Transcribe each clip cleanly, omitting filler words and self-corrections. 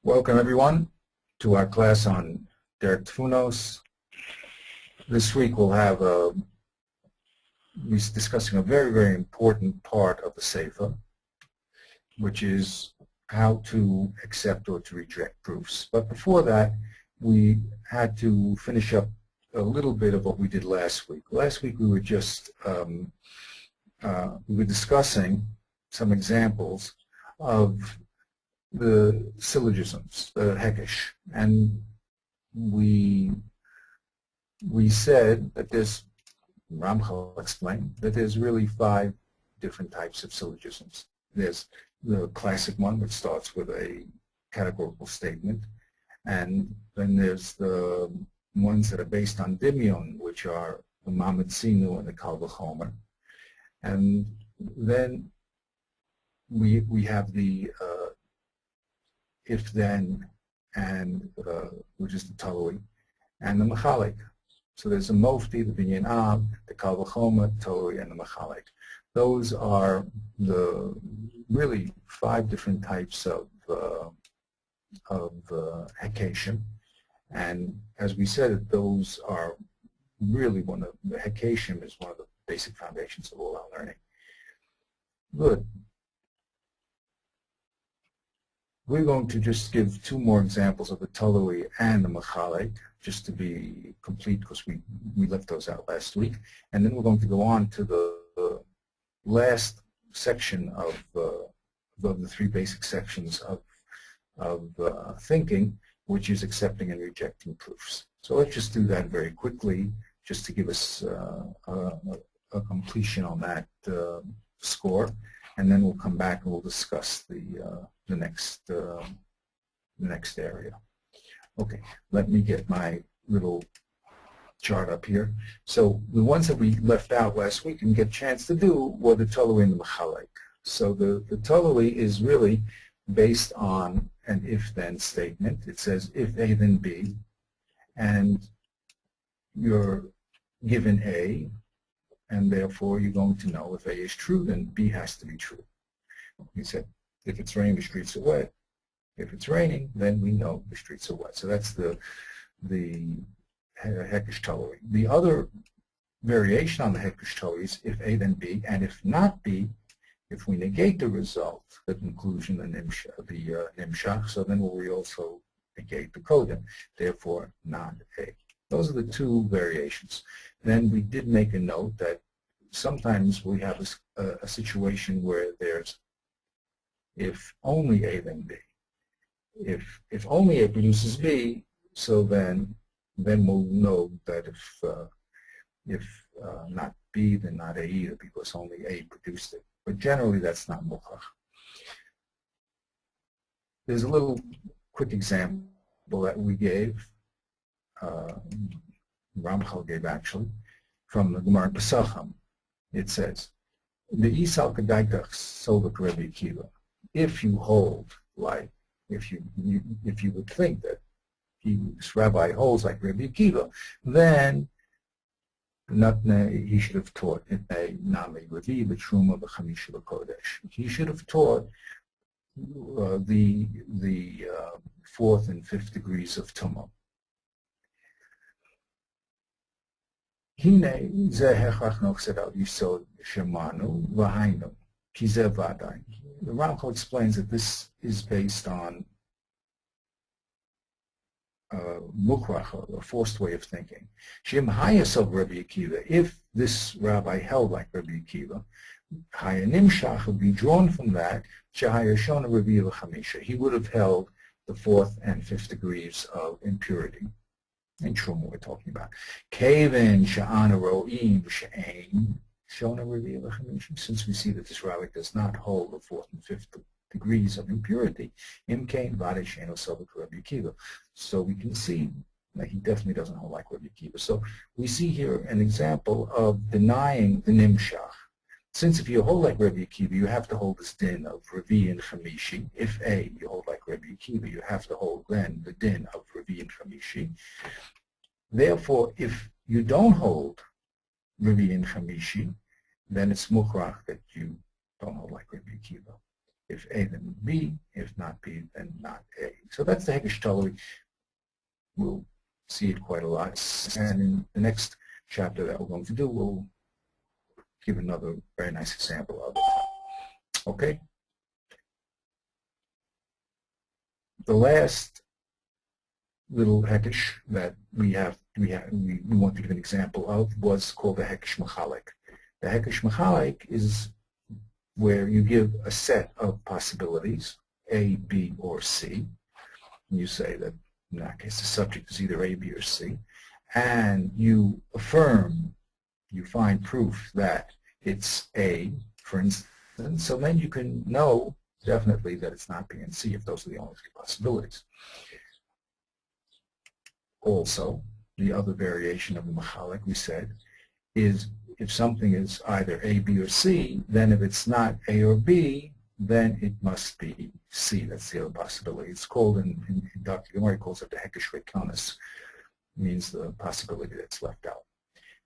Welcome everyone to our class on Derek Tfunos. This week we'll be discussing a very important part of the Sefer, which is how to accept or to reject proofs. But before that, we had to finish up a little bit of what we did last week. Last week we were just discussing some examples of the syllogisms, the Hekesh, and we said that Ramchal explained that there's really 5 different types of syllogisms. There's the classic one, which starts with a categorical statement, and then there's the ones that are based on Dimion, which are the Mamad Sinu and the Kal V'chomer, and then we have the if-then, and which is the Tolui, and the Machalik. So there's the Mofti, the Binyan Ab, the Kal V'chomer, Tolui, and the Machalik. Those are the really 5 different types of Hekeshim, and as we said, those are really the Hekeshim is one of the basic foundations of all our learning. Good. We're going to just give 2 more examples of the Tolui and the Machalik, just to be complete, because we left those out last week. And then we're going to go on to the last section of the 3 basic sections of thinking, which is accepting and rejecting proofs. So let's just do that very quickly, just to give us a completion on that score. And then we'll come back and we'll discuss the next area. Okay, let me get my little chart up here. So the ones that we left out last week and get a chance to do were the Tolui and the Machalik. So the Tolui is really based on an if-then statement. It says if A then B, and you're given A, and therefore you're going to know if A is true, then B has to be true. We said if it's raining, the streets are wet. If it's raining, then we know the streets are wet. So that's the Hekesh Tolui. The other variation on the Hekesh Tolui is if A then B, and if not B, if we negate the result, the conclusion, the Nimshach, so then we also negate the Kodim, therefore not A. Those are the 2 variations. Then we did make a note that sometimes we have a situation where there's if only A then B. If only A produces B, so then we'll know that if not B, then not A either, because only A produced it. But generally that's not Mukhach. There's a little quick example that we gave, Ramchal gave actually, from the Gemara Pesachim. It says, the Isal Kedaitach Sovak Rebbe Akiva. If you hold like, if you would think that this rabbi holds like Rebbe Akiva, then he should have taught Nami Revi B'Truma B'Chamisha B'Kodesh. He should have taught the 4th and 5th degrees of Tumah. Hine ze hechach nochsed al yisod shemanu v'hainu ki ze vadai. The Ramchal explains that this is based on mukrach, a forced way of thinking. Shem hayas of Rabbi Akiva, if this rabbi held like Rabbi Akiva, haya nimshach would be drawn from that, shehaya shona Revi v'Chamisha. He would have held the 4th and 5th degrees of impurity. In Truma we're talking about. Kevin sha'ana ro'im she'ain shona Revi v'Chamisha. Since we see that this rabbi does not hold the 4th and 5th degrees of impurity, imkain vade she'eno sovak Rabbi Akiva. So we can see that he definitely doesn't hold like Rabbi Akiva. So we see here an example of denying the nimshach. Since if you hold like Rabbi Akiva, you have to hold this din of Revi and Chamishi. If A, you hold like Rabbi Akiva, you have to hold then the din of Revi and Chamishi. Therefore, if you don't hold Revi and Chamishi, then it's mukrach that you don't hold like Rabbi Akiva. If A, then B. If not B, then not A. So that's the Hekesh Tolui. We'll see it quite a lot. And in the next chapter that we're going to do, we'll give another very nice example of it. Okay? The last little Hekesh that we want to give an example of was called the Hekesh Machalik. The Hekesh Machalik is where you give a set of possibilities, A, B, or C. And you say that in that case the subject is either A, B, or C. And you affirm, you find proof that it's A, for instance. So then you can know definitely that it's not B and C if those are the only three possibilities. Also, the other variation of the Machalik, we said, is if something is either A, B, or C, then if it's not A or B, then it must be C. That's the other possibility. It's called, in Dr. Gemara calls it the Hekesh Rekonis, means the possibility that's left out.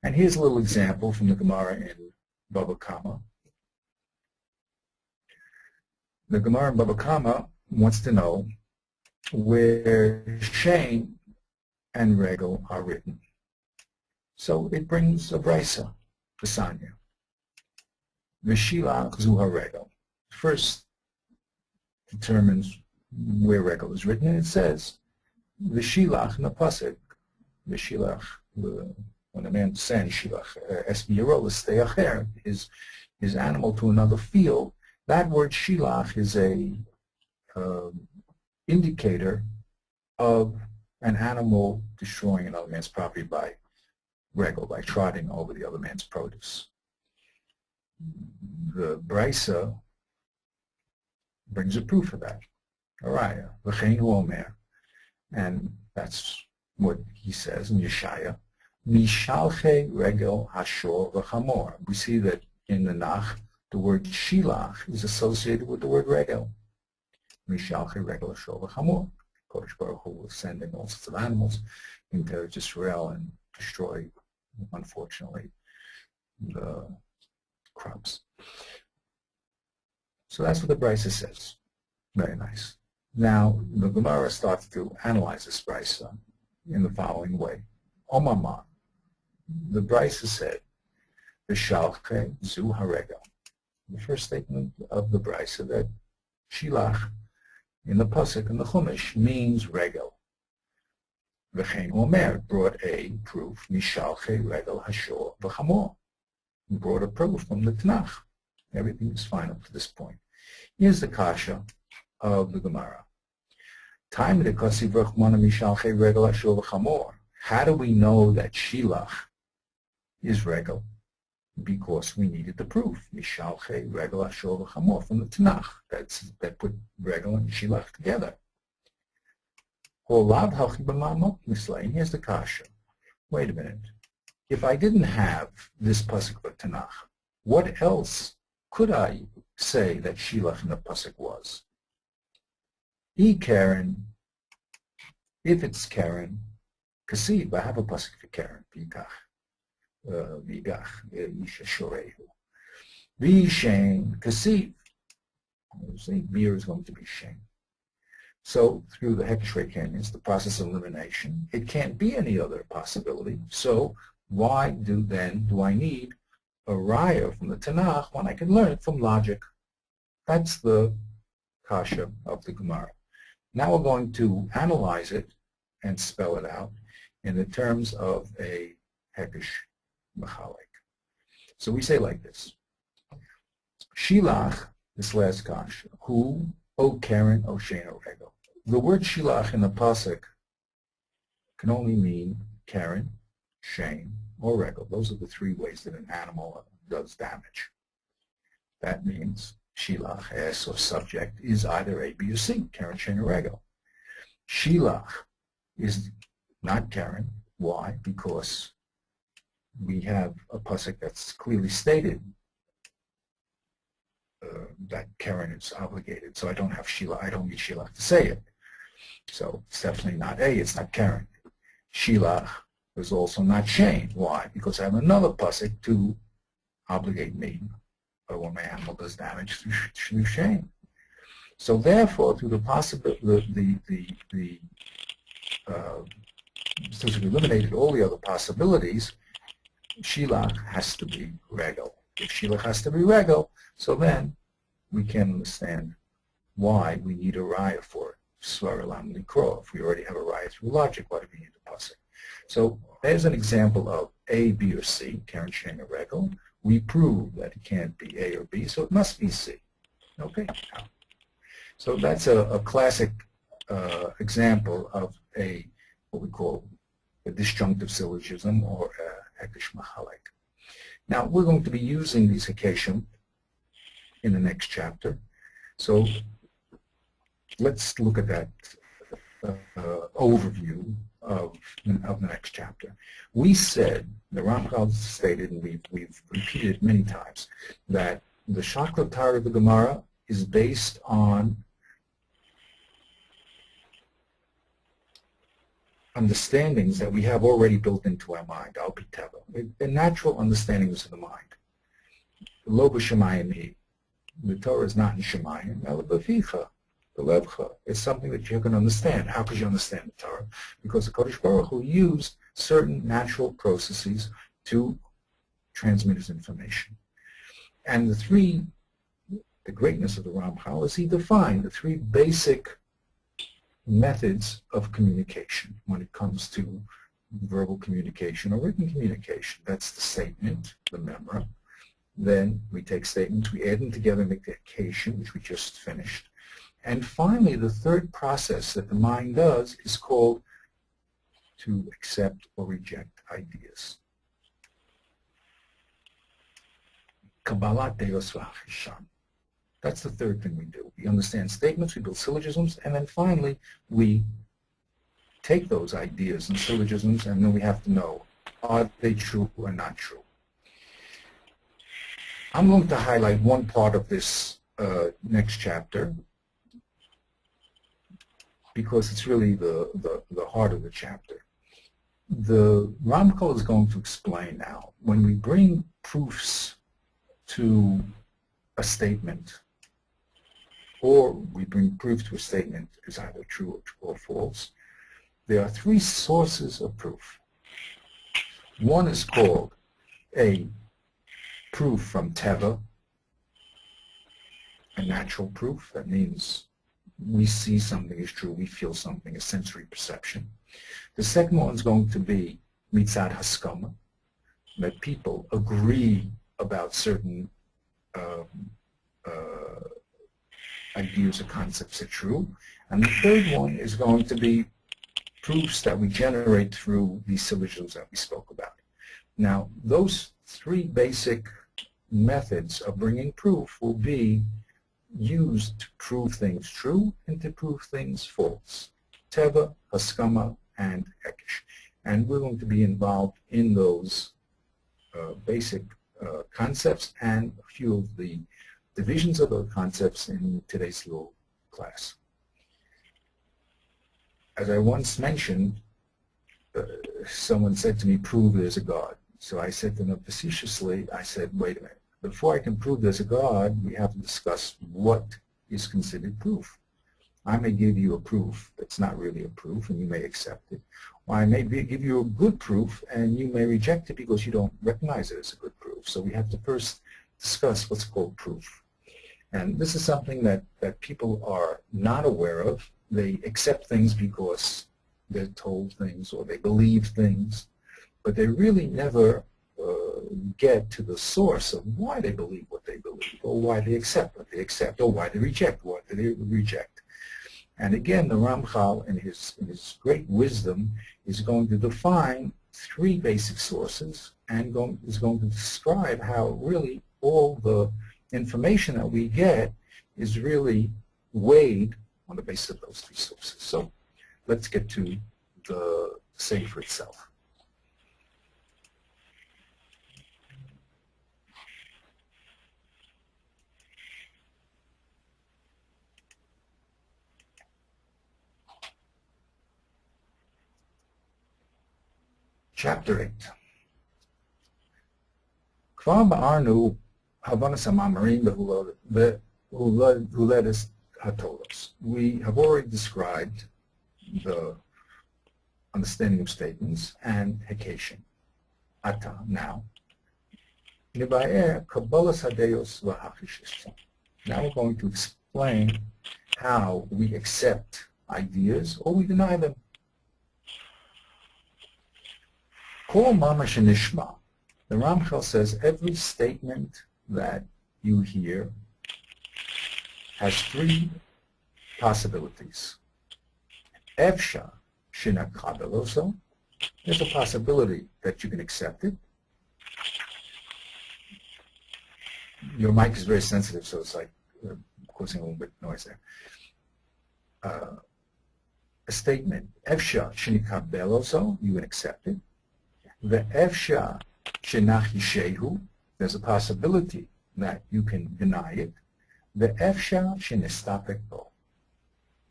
And here's a little example from the Gemara in Baba Kama. The Gemara in Baba Kama wants to know where Shane and Regel are written. So it brings a brisa, Pesanya. V'shilach zu haregel. First determines where Regel is written, and it says V'shilach in the pasuk. V'shilach, when a man sends shilach esbiyarol stay acher, his animal to another field. That word shilach is a indicator of an animal destroying another man's property by regel, by trotting over the other man's produce. The brisa brings a proof of that. Araya, v'chein hu omer, and that's what he says in Yeshaya. Mishalche regel hashor v'chamor. We see that in the Nach, the word shilach is associated with the word regel. Mishalche regel hashor v'chamor. Kodesh Baruch Hu was sending all sorts of animals into Israel and destroy, unfortunately, the crops. So that's what the brisa says. Very nice. Now, the Gemara starts to analyze this brisa in the following way. Omama, the brisa said, V'shalche zu haregel. The first statement of the brisa that shilach in the pasuk in the Chumash means regel. V'chein omer brought a proof, mishalche regel hashor v'chamor. Brought a proof from the Tanakh. Everything is fine up to this point. Here's the kasha of the Gemara. Time the kasiv rachmana mishalche regel hashor v'chamor. How do we know that shilach is regel? Because we needed the proof. Mishalche regel hashor v'chamor from the Tanakh. That put regel and shilach together. Here's the kasha. Wait a minute. If I didn't have this pasuk of Tanakh, what else could I say that shilach in the pasuk was? Karen. If it's Karen, kasiv, I have a pasuk for Karen. Vigach, Isha Shorehu. Vishain, Kasiv. Beer is going to be shame. So through the Hekesh Rekonis, the process of elimination, it can't be any other possibility. So why do I need a raya from the Tanakh when I can learn it from logic? That's the kasha of the Gemara. Now we're going to analyze it and spell it out in the terms of a Hekesh Machalik. So we say like this. Shilach, this last kasha, who, O Karen, O Shein, O Regel. The word shilach in the pasuk can only mean Karen, Shein, or Regel. Those are the three ways that an animal does damage. That means shilach, S, or subject, is either A, B, or C, Karen, Shein, or Regel. Shilach is not Karen. Why? Because we have a pasuk that's clearly stated that Karen is obligated. So I don't have shilach. I don't need shilach to say it. So it's definitely not A. It's not Karen. Shilach is also not Shein. Why? Because I have another pasuk to obligate me when my animal does damage through Shein. So therefore, through the since we eliminated all the other possibilities, Shilach has to be Regel. If Shilach has to be Regel, so then we can understand why we need a raya for it. Svar Elam Likro. If we already have a raya through logic, why do we need a pasuk? So there's an example of A, B, or C, Karen Sheng or Regel. We prove that it can't be A or B, so it must be C. Okay? So that's a classic example of what we call a disjunctive syllogism or Hekesh Machalek. Now, we're going to be using these Hekeshim in the next chapter. So let's look at that overview of the next chapter. We said, the Ramchal stated, and we've repeated it many times, that the Shakla Tara of the Gemara is based on understandings that we have already built into our mind, al pi teva. They're natural understandings of the mind. Lo b'shamayim, the Torah is not in Shemayim, el b'ficha, the levcha. It's something that you can understand. How could you understand the Torah? Because the Kodesh Baruch Hu used certain natural processes to transmit his information. And the greatness of the Ramchal is he defined the three basic methods of communication when it comes to verbal communication or written communication. That's the statement, the memra. Then we take statements, we add them together and make the occasion, which we just finished. And finally, the third process that the mind does is called to accept or reject ideas. Kabbalat Deos v'Achisham. That's the third thing we do. We understand statements, we build syllogisms, and then finally we take those ideas and syllogisms, and then we have to know, are they true or not true? I'm going to highlight one part of this next chapter because it's really the heart of the chapter. The Ramchal is going to explain now, when we bring proofs to a statement, or we bring proof to a statement is either true or false, there are three sources of proof. One is called a proof from Teva, a natural proof. That means we see something is true, we feel something, a sensory perception. The second one is going to be Mitzad Haskama, that people agree about certain ideas or concepts are true. And the third one is going to be proofs that we generate through these syllogisms that we spoke about. Now, those three basic methods of bringing proof will be used to prove things true and to prove things false. Teva, Haskama, and Hekesh. And we're going to be involved in those basic concepts and a few of the divisions of those concepts in today's little class. As I once mentioned, someone said to me, prove there's a God. So I said to them facetiously, I said, wait a minute. Before I can prove there's a God, we have to discuss what is considered proof. I may give you a proof that's not really a proof, and you may accept it. Or I may give you a good proof, and you may reject it because you don't recognize it as a good proof. So we have to first discuss what's called proof. And this is something that people are not aware of. They accept things because they're told things or they believe things, but they really never get to the source of why they believe what they believe, or why they accept what they accept, or why they reject what they reject. And again, the Ramchal, in his great wisdom, is going to define three basic sources and is going to describe how really all the information that we get is really weighed on the basis of those three sources. So let's get to the Sefer itself. Chapter 8. Kvar ba'arnu Havanas HaMamarim who led us hatolos. We have already described the understanding of statements and hekeshin. Ata, now. Nibaer kabbalas hadeos v'hachishisson. Now we're going to explain how we accept ideas or we deny them. Kol mamash nishma. The Ramchal says every statement that you hear has three possibilities. Efsha shinakabeloso. There's a possibility that you can accept it. Your mic is very sensitive, so it's like causing a little bit of noise there. A statement, Efsha shinakabeloso, you can accept it. The Efsha shenachishehu, there's a possibility that you can deny it. The Efsha shenestapek bo,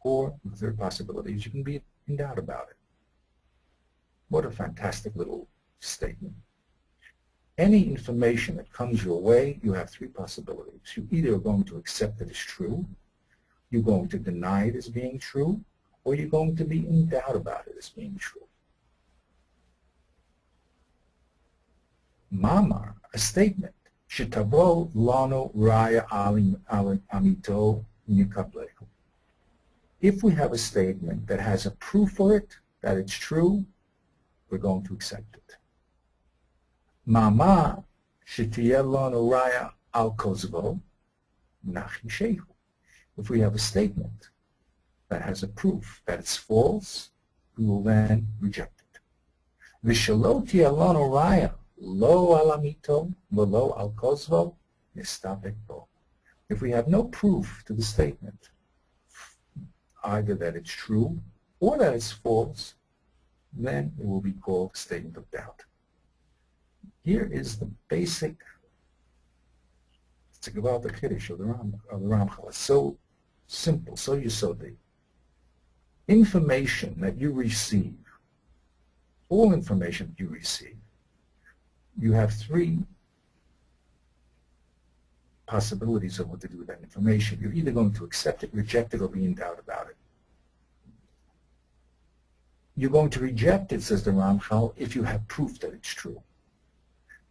or the third possibility is you can be in doubt about it. What a fantastic little statement. Any information that comes your way, you have three possibilities. You either are going to accept it as true, you're going to deny it as being true, or you're going to be in doubt about it as being true. Mamar, a statement, Shetavo lano raya amito nikablehu. If we have a statement that has a proof for it, that it's true, we're going to accept it. Mama shetiye lano raya al kozvo nachishehu. If we have a statement that has a proof that it's false, we will then reject it. V'shelo tiye lano raya lo alamito, lo al kozvo, nistapek bo. If we have no proof to the statement, either that it's true or that it's false, then it will be called a statement of doubt. Here is the basic about the Kiddush of the Ramchal. It's so simple, so yesodi. Information that you receive, all information that you receive, you have three possibilities of what to do with that information. You're either going to accept it, reject it, or be in doubt about it. You're going to reject it, says the Ramchal, if you have proof that it's true.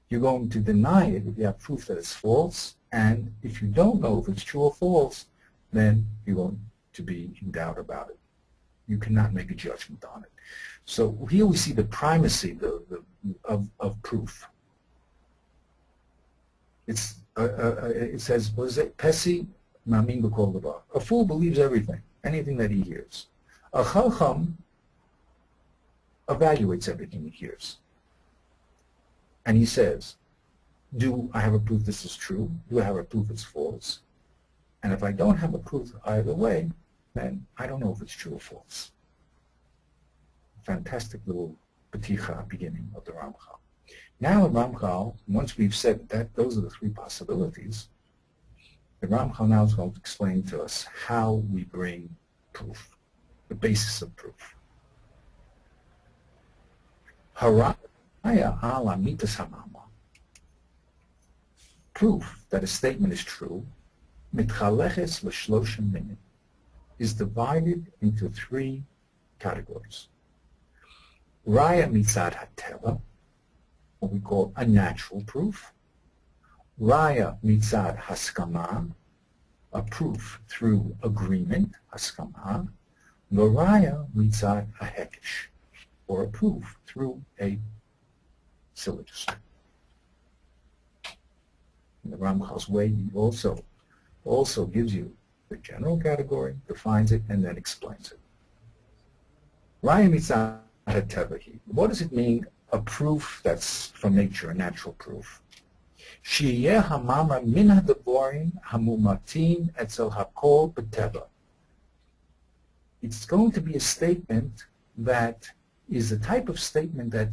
You're going to deny it if you have proof that it's false, and if you don't know if it's true or false, then you're going to be in doubt about it. You cannot make a judgment on it. So here we see the primacy of proof. It says, what is it? Pesi mamin b'kol davar. A fool believes everything, anything that he hears. A chacham evaluates everything he hears. And he says, do I have a proof this is true? Do I have a proof it's false? And if I don't have a proof either way, then I don't know if it's true or false. Fantastic little peticha beginning of the Ramchal. Now in Ramchal, once we've said that those are the three possibilities, the Ramchal now is going to explain to us how we bring proof, the basis of proof. Proof that a statement is true is divided into three categories. Raya mitzad hateva, what we call a natural proof. Raya mitzad haskama, a proof through agreement, haskama. Raya mitzad hahekesh, or a proof through a syllogism. In the Ramchal's way, he also gives you the general category, defines it, and then explains it. Raya mitzad hatevahi. What does it mean, a proof that's from nature, a natural proof? Sheyeh hamamar min hadaborim hamumatim etzel hakol b'teva. It's going to be a statement that is a type of statement that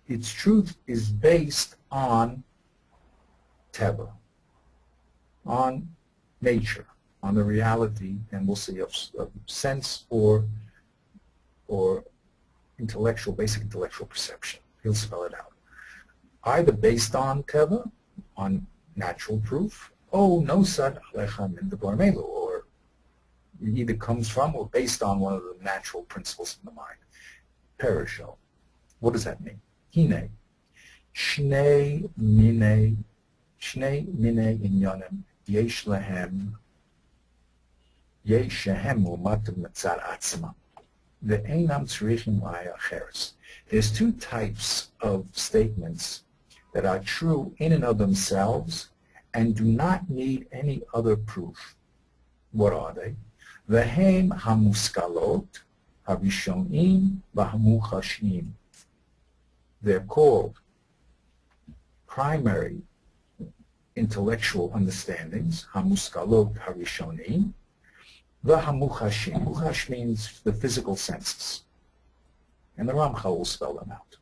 its truth is based on teva, on nature, on the reality, and we'll see, of sense or intellectual, basic intellectual perception. He'll spell it out. Either based on teva, on natural proof, oh, no sad alecha min devar melu, or It either comes from or based on one of the natural principles in the mind. Perisho. What does that mean? Hine. Shnei mine inyanim yesh lehem yesh shehem umatim metzar atzma. Ve'einam tzrichim la'aya acheres. There's two types of statements that are true in and of themselves and do not need any other proof. What are they? Vehem hamuskalot harishonim v'hamuchashim. They're called primary intellectual understandings, hamuskalot harishonim, v'hamuchashim. Muchash means the physical senses. And the Ramchal will spell them out.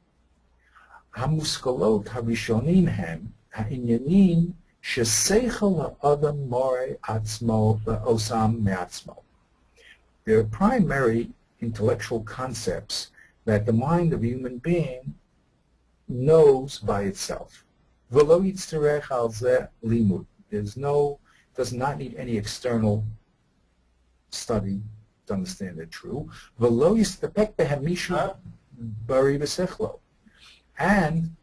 Hamuskalot harishonim hem ha'inyanim sheseichel ha'adam more atzmo v'osam me'atzmo. They're primary intellectual concepts that the mind of a human being knows by itself. V'lo yitzterech al zeh limud. Does not need any external study to understand they're true. V'lo yistapek behem mishu bari v'sechlo. And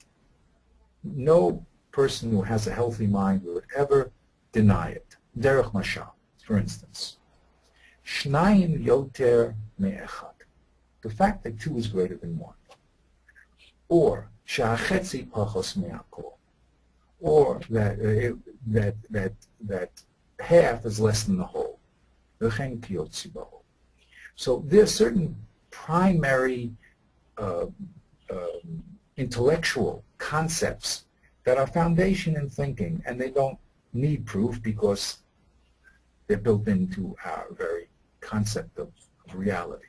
no person who has a healthy mind would ever deny it. Derech mashal, for instance. Shnayim yoter me'echad. The fact that two is greater than one. Or sha'achetzi pachos me'akol. Or that half is less than the whole. V'chen kiyotzi b'ho. So there are certain primary intellectual concepts that are foundation in thinking, and they don't need proof because they're built into our very concept of reality.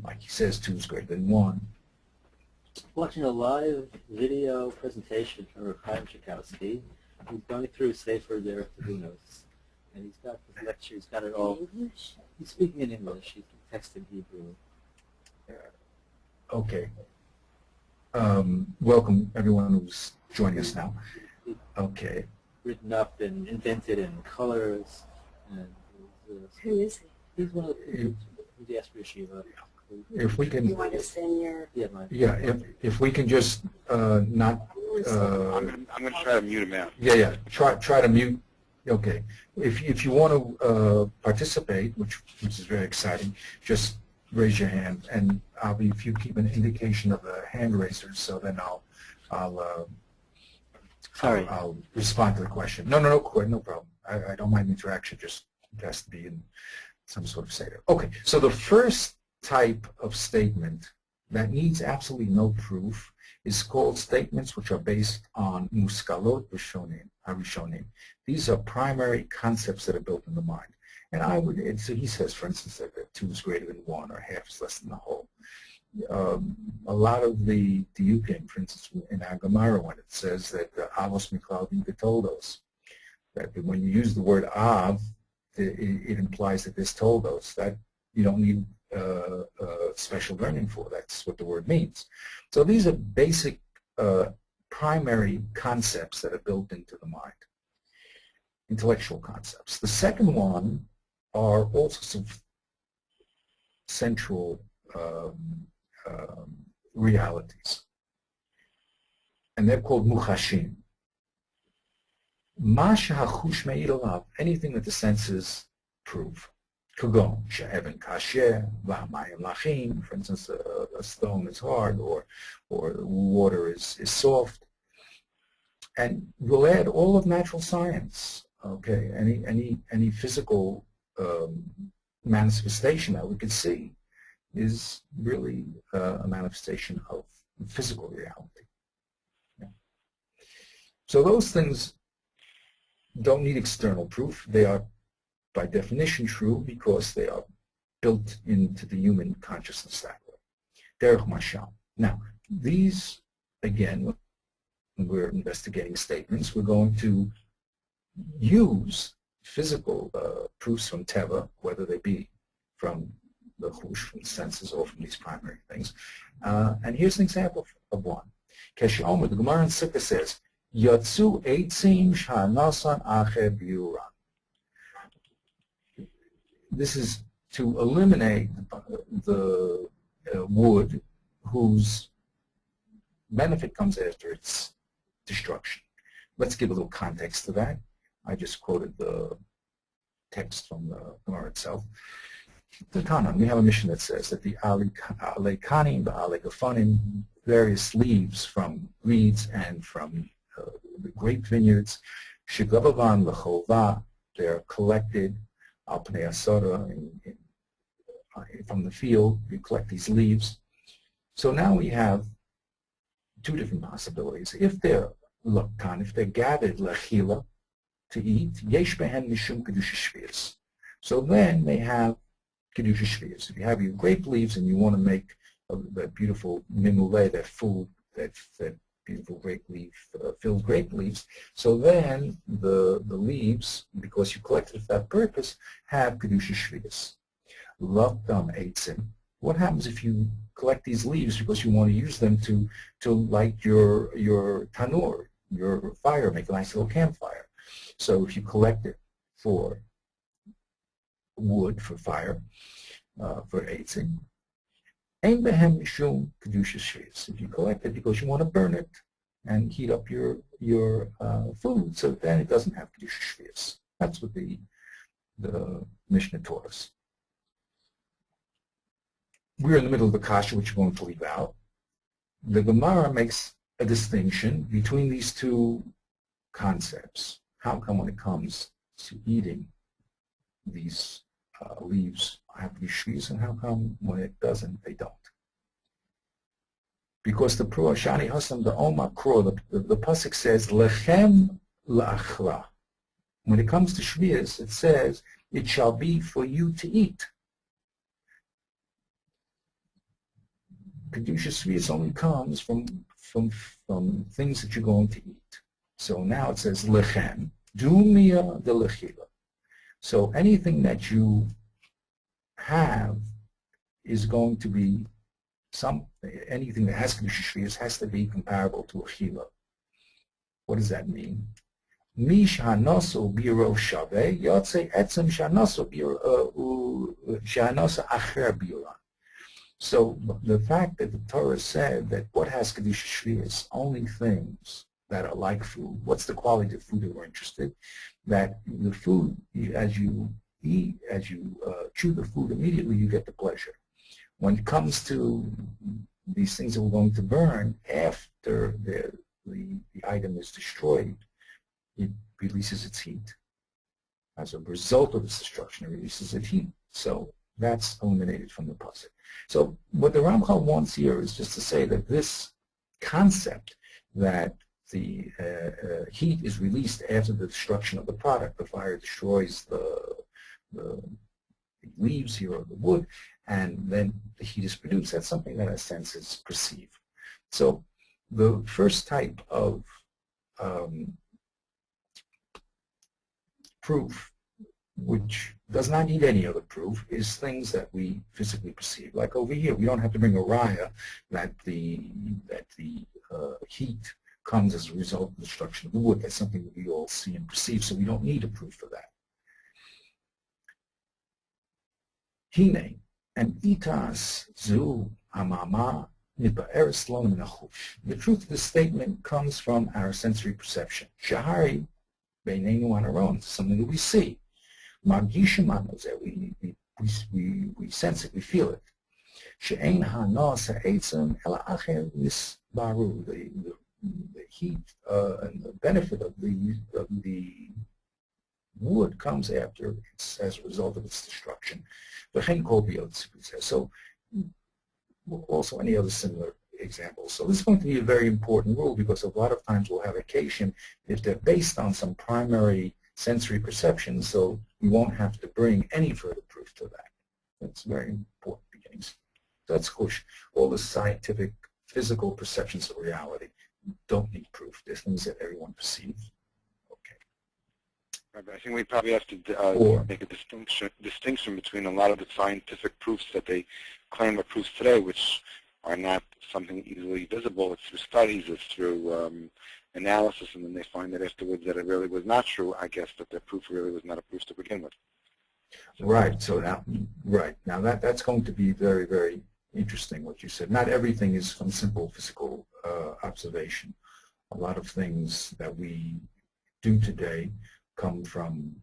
Like he says, two is greater than one. Watching a live video presentation from Rav Chaim Chikowski. He's going through Sefer Derech Tevunos, and he's got his lecture. He's got it all. English? He's speaking in English. He's texting Hebrew. Okay. Welcome everyone who's joining us now. Okay. Written up and indented in colors. And who is he? He's one of the Diaspora Yeshiva. If we can, you want to send your? Yeah, if we can just not. I'm going to try to mute him out. Yeah. Try to mute. Okay. If you want to participate, which is very exciting, just raise your hand, and if you keep an indication of the hand raisers, so then I'll respond to the question. No problem. I don't mind interaction. Just it has to be in some sort of seder. Okay. So the first type of statement that needs absolutely no proof is called statements which are based on muskalot harishonim. These are primary concepts that are built in the mind. And so he says, for instance, that 2 is greater than 1 or half is less than the whole. A lot of the diukim, for instance, in our Gemara, when it says that avos miklal v'toldos, that when you use the word av, it implies that there's toldos, that you don't need special learning for. That's what the word means. So these are basic primary concepts that are built into the mind, intellectual concepts. The second one are also some central realities, and they're called muchashim. Anything that the senses prove. Kagon, she'even kasher, v'hamayim lachim. For instance, a stone is hard, or water is soft. And we'll add all of natural science. Okay, any physical manifestation that we could see is really a manifestation of physical reality. Yeah. So those things don't need external proof. They are by definition true because they are built into the human consciousness that way. Derech mashal. Now, these, again, when we're investigating statements, we're going to use physical proofs from Teva, whether they be from the chush, from the senses, or from these primary things. And here's an example of one. Kesh Omer, the Gemara in Sukkah says, Yatsu eitzim sha'nasan acher biuran. this is to eliminate the wood whose benefit comes after its destruction. Let's give a little context to that. I just quoted the text from the Gemara itself. The Tanan, we have a mission that says that the alekanim, the alegafanim, various leaves from reeds and from the grape vineyards, shigavavan lechova, they're collected al pnei asara, from the field. You collect these leaves. So now we have two different possibilities. If they're laktan, if they're gathered lechila, to eat, yesh behen mishum kedusha shvius. So then they have kedusha shvius. If you have your grape leaves and you want to make that beautiful mimule, that food, that beautiful grape leaf, filled grape leaves, so then the leaves, because you collected for that purpose, have kedusha shvius. Laktam eitzim. What happens if you collect these leaves because you want to use them to light your tanur, your fire, make a nice little campfire? So if you collect it for wood, for fire, for eitzim, ein behem mishum kedusha shvius. If you collect it because you want to burn it and heat up your food, so then it doesn't have kedusha shvius. That's what the Mishnah taught us. We're in the middle of the kasha, which we're going to leave out. The Gemara makes a distinction between these two concepts. How come when it comes to eating these leaves have to be shvius, and how come when it doesn't, they don't? Because the Pruah Shani Hasam, the Oma Kro, the pasuk says, Lechem la'achra. When it comes to shvius, it says, it shall be for you to eat. Kedusha shvius only comes from things that you're going to eat. So now it says lechem, dumia de lechila. So anything that you have is going to be anything that has kedusha shvius has to be comparable to a chila. What does that mean? Mi shanoso biro shave yotze etzem shanoso acher biran. So the fact that the Torah said that what has kedusha shvius, only things that are like food. What's the quality of food that we're interested? That the food, as you eat, as you chew the food, immediately you get the pleasure. When it comes to these things that we're going to burn, after the item is destroyed, it releases its heat. As a result of its destruction, it releases its heat. So that's eliminated from the pasuk. So what the Ramchal wants here is just to say that this concept that the heat is released after the destruction of the product, the fire destroys the leaves here or the wood, and then the heat is produced. That's something that our senses perceive. So the first type of proof, which does not need any other proof, is things that we physically perceive. Like over here, we don't have to bring a raya that the heat comes as a result of the destruction of the wood. That's something that we all see and perceive, so we don't need a proof for that. Hine, and itas zu amama niba'eres lo min hachush. The truth of this statement comes from our sensory perception. Shahari beinenu on our own, something that we see. Margishim that we sense it, we feel it. She'ein hanos ha'etzem ela acher nisbaru. The heat and the benefit of the wood comes after it's as a result of its destruction. So also any other similar examples. So this is going to be a very important rule, because a lot of times we'll have occasion if they're based on some primary sensory perception, so we won't have to bring any further proof to that. That's very important beginnings. That's kush. All the scientific, physical perceptions of reality don't need proof. There's things that everyone perceives. Okay. I think we probably have to make a distinction between a lot of the scientific proofs that they claim are proofs today, which are not something easily visible. It's through studies, it's through analysis, and then they find that afterwards that it really was not true. I guess that their proof really was not a proof to begin with. Right. So now that's going to be very, very interesting what you said. Not everything is from simple physical observation. A lot of things that we do today come from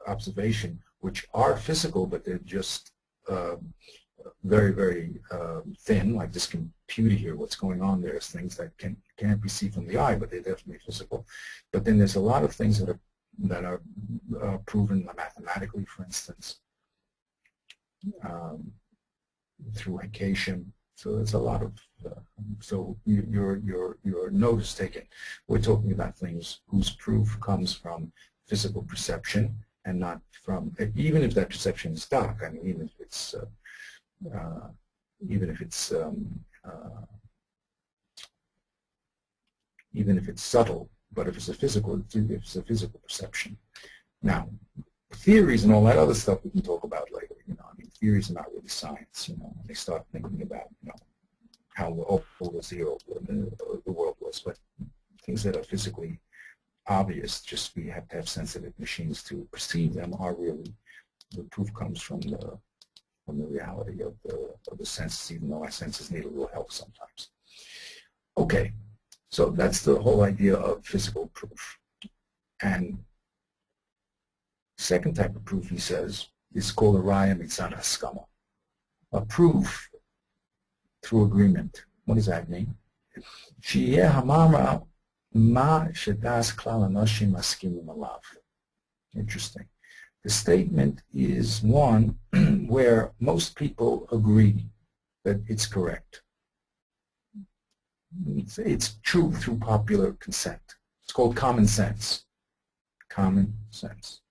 observation, which are physical, but they're just very, very thin, like this computer here. What's going on there is things that can't be seen from the eye, but they're definitely physical. But then there's a lot of things that are proven mathematically, for instance, through Hikashim. So there's a lot of so your note is taken. We're talking about things whose proof comes from physical perception and not from, even if that perception is dark. I mean, even if it's subtle, but if it's a physical perception. Now, theories and all that other stuff we can talk about later. I mean, theories are not really science. When they start thinking about, how old the world was, but things that are physically obvious, just we have to have sensitive machines to perceive them, are really, the proof comes from the reality of the senses, even though our senses need a little help sometimes. Okay, so that's the whole idea of physical proof. And second type of proof, he says, is called a raya mitzad haskama, a proof through agreement. What does that mean? Sheyeh hamara ma shedas klal hanoshim maskimim alav. Interesting. The statement is one where most people agree that it's correct. It's true through popular consent. It's called common sense. Common sense.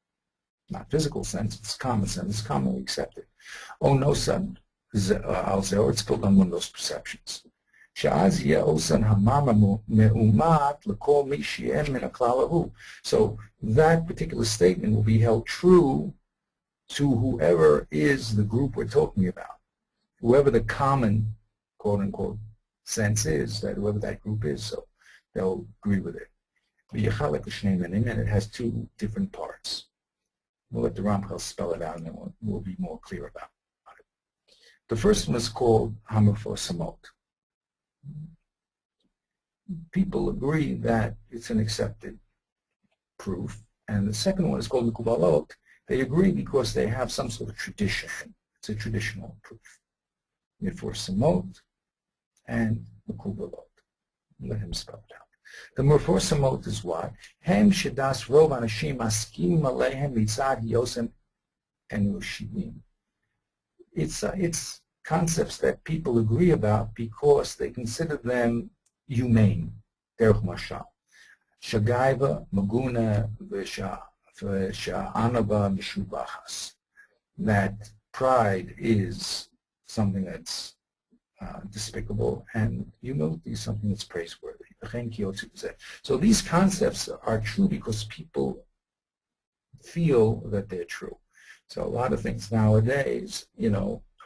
Not physical sense, it's common sense. It's commonly accepted. Oh, no, son. Or it's built on one of those perceptions. So that particular statement will be held true to whoever is the group we're talking about, whoever the common, quote-unquote, sense is, that whoever that group is, so they'll agree with it. And it has two different parts. We'll let the Ramchal spell it out, and then we'll be more clear about it. The first one is called Hamurfosamot. People agree that it's an accepted proof. And the second one is called Mekubalot. They agree because they have some sort of tradition. It's a traditional proof. Mekubalot and Mekubalot. Let him spell it out. The Mekubalot is what? Hem shedas rov anashim askim alehem mitzad yosem enushim. It's concepts that people agree about because they consider them humane. Derech mashal. Shagaiva, maguna, v'sha'anava mishubachas. That pride is something that's despicable, and humility is something that's praiseworthy. So these concepts are true because people feel that they're true. So a lot of things nowadays,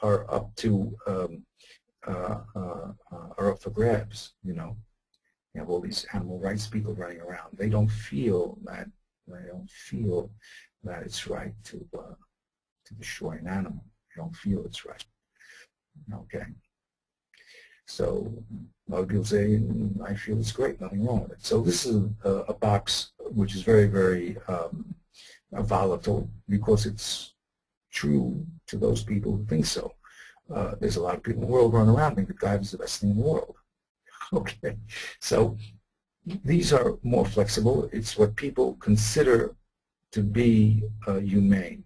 are up to are up for grabs. You have all these animal rights people running around. They don't feel that it's right to destroy an animal. They don't feel it's right. Okay. So a lot of people say, I feel it's great, nothing wrong with it. So this is a box which is very, very volatile because it's true to those people who think so. There's a lot of people in the world running around thinking the God is the best thing in the world. Okay, so these are more flexible. It's what people consider to be humane.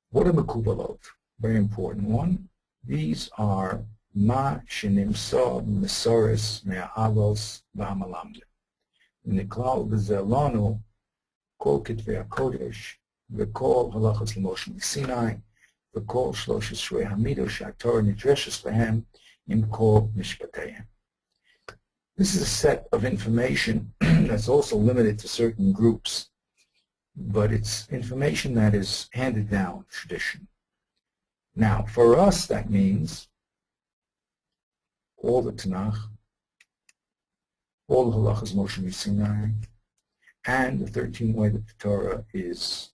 What are Mekubalot? Very important one. These are Ma Shenimsa Mesoris Me'alos V'Hamalamdim. Niklal B'Zelonu Kol Kitvei HaKodesh V'Kol Halachos L'Moshe Sinai V'Kol Shloshes Shrei Hamidos Sh'Torah Nidreshes Lehem Im Kol Mishpateihem. This is a set of information that's also limited to certain groups, but it's information that is handed down, tradition. Now, for us, that means all the Tanakh, all the Halachas Moshe Sinai, and the 13th way that the Torah is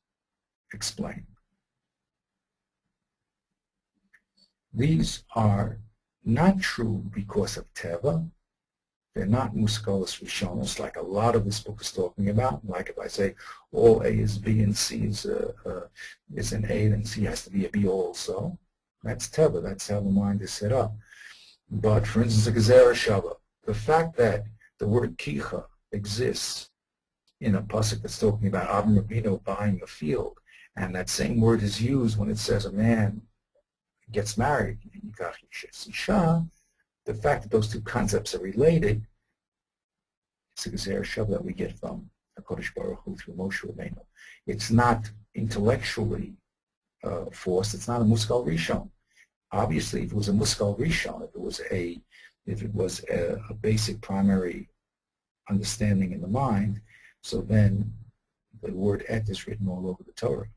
explain. These are not true because of Teva. They're not Muskalos Rishonos, like a lot of this book is talking about. Like if I say all A is B and C is an A, then C has to be a B also. That's Teva. That's how the mind is set up. But for instance, the Gezerah Shava, the fact that the word Kicha exists in a pasuk that's talking about Avram Avinu buying a field, and that same word is used when it says a man gets married, the fact that those two concepts are related, it's a Gezerah Shava that we get from HaKadosh Baruch Hu through Moshe Rabbeinu. It's not intellectually forced. It's not a Muskal Rishon. Obviously, if it was a Muskal Rishon, if it was a basic primary understanding in the mind, so then the word et is written all over the Torah.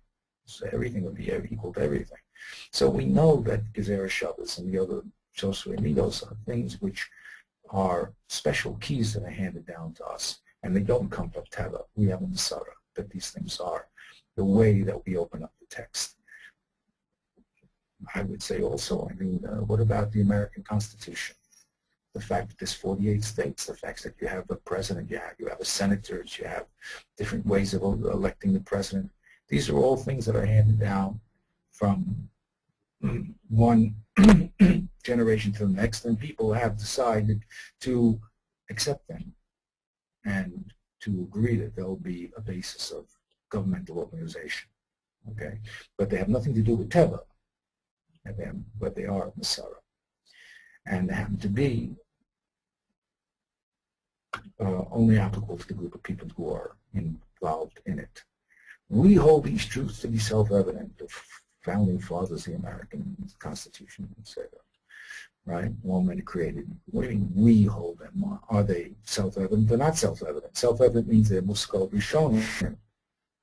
So everything would be equal to everything. So we know that Gezerah Shavas and the other Shosui Midos are things which are special keys that are handed down to us, and they don't come from Teva. We have a Masara that these things are the way that we open up the text. I would say also, what about the American Constitution? The fact that there's 48 states, the fact that you have a president, you have a senators, you have different ways of electing the president. These are all things that are handed down from one generation to the next, and people have decided to accept them and to agree that they'll be a basis of governmental organization. Okay, but they have nothing to do with Teva, but they are Masara, and they happen to be only applicable to the group of people who are involved in it. We hold these truths to be self-evident. The founding fathers, the American Constitution, etc. Right? All men created. What do you mean we hold them? Are they self-evident? They're not self-evident. Self-evident means they're muskal rishonim.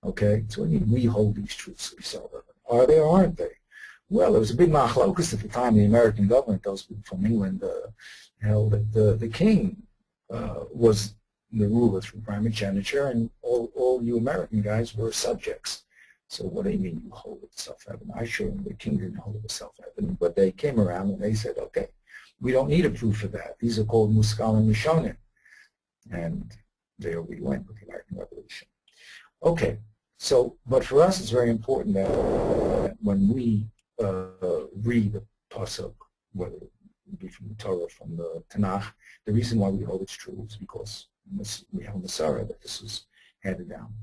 Okay? So what do you mean we hold these truths to be self-evident? Are they or aren't they? Well, there was a big machlokus at the time. The American government, those people from England, held that the king was the ruler through primogeniture, and all you American guys were subjects. So what do you mean you hold it self-evident? I sure the king didn't hold it self-evident, but they came around and they said, okay, we don't need a proof for that. These are called muskal and rishonim. And there we went with the American Revolution. Okay, so, but for us it's very important that when we read the pasuk, whether it be from the Torah, from the Tanakh, the reason why we hold it's true is because we have a Masara that this was handed down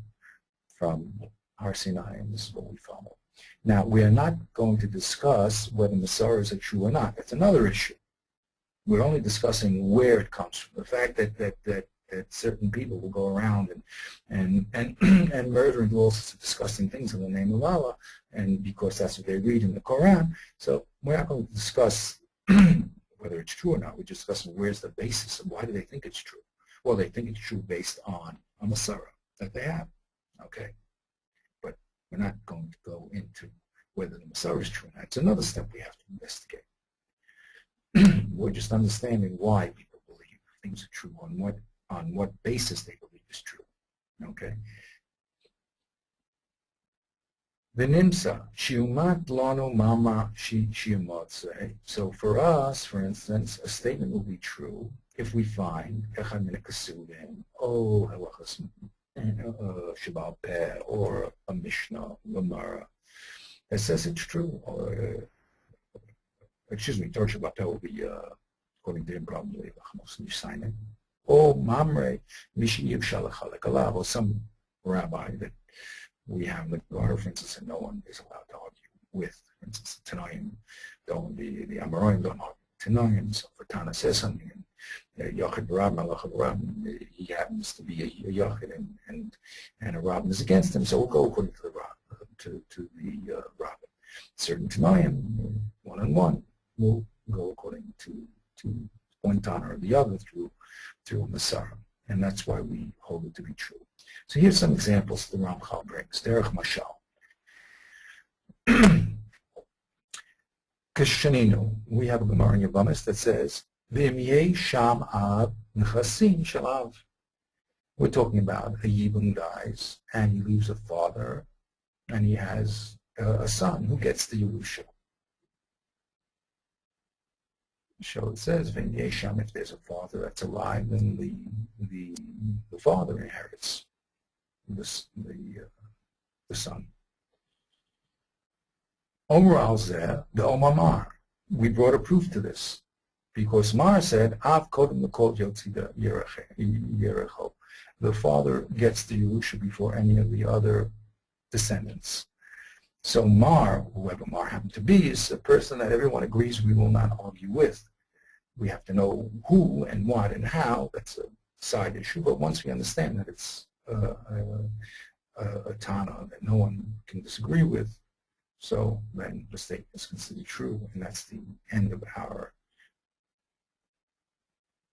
from Har Sinai, and this is what we follow. Now, we are not going to discuss whether Masaras are true or not. That's another issue. We're only discussing where it comes from. The fact that certain people will go around and murder and do all sorts of disgusting things in the name of Allah, and because that's what they read in the Quran. So we're not going to discuss whether it's true or not. We're discussing where's the basis and why do they think it's true. Well, they think it's true based on a Masara that they have. Okay. But we're not going to go into whether the Masara is true or not. It's another step we have to investigate. We're just understanding why people believe things are true, on what basis they believe is true. Okay. V'nimsa, shiumat lanu mama shiumotze. So for us, for instance, a statement will be true if we find echad min hakasuvim, halachas Shabbat Peh, or a Mishnah, Gemara, that says it's true. Or, excuse me, Torah Shabbat Peh will be, according to him, probably you sign it. Or Mamre, Mishi Yivshalach Halakalav, or some rabbi that we have in the Gemara, for instance, and no one is allowed to argue with. For instance, the Tanoim, the Amoraim don't argue with Tanoim, so if Tana says something, and Yochid Rab, Malachad Rab, he happens to be a Yochid, and a Rab is against him, so we'll go according to the Rab, to the Rab. Certain Tanoim, one-on-one, will go according to one Tana or the other through Masara, and that's why we hold it to be true. So here's some examples the Ramchal brings. Derech Mashal. Kashaninu, we have a Gemara in Yavamis that says, V'imyei sham av nechasim shalav. We're talking about a Yibum dies, and he leaves a father and he has a son who gets the Yerusha. So it says, "V'in yesham," if there's a father that's alive, then the father inherits the son. Omer al zeh, the Omar Mar. We brought a proof to this because Mar said, "Av kodem l'kol yotzida yerecho." The father gets the Yerusha before any of the other descendants. So Mar, whoever Mar happened to be, is a person that everyone agrees we will not argue with. We have to know who and what and how. That's a side issue. But once we understand that it's a Tana that no one can disagree with, so then the statement is considered true, and that's the end of our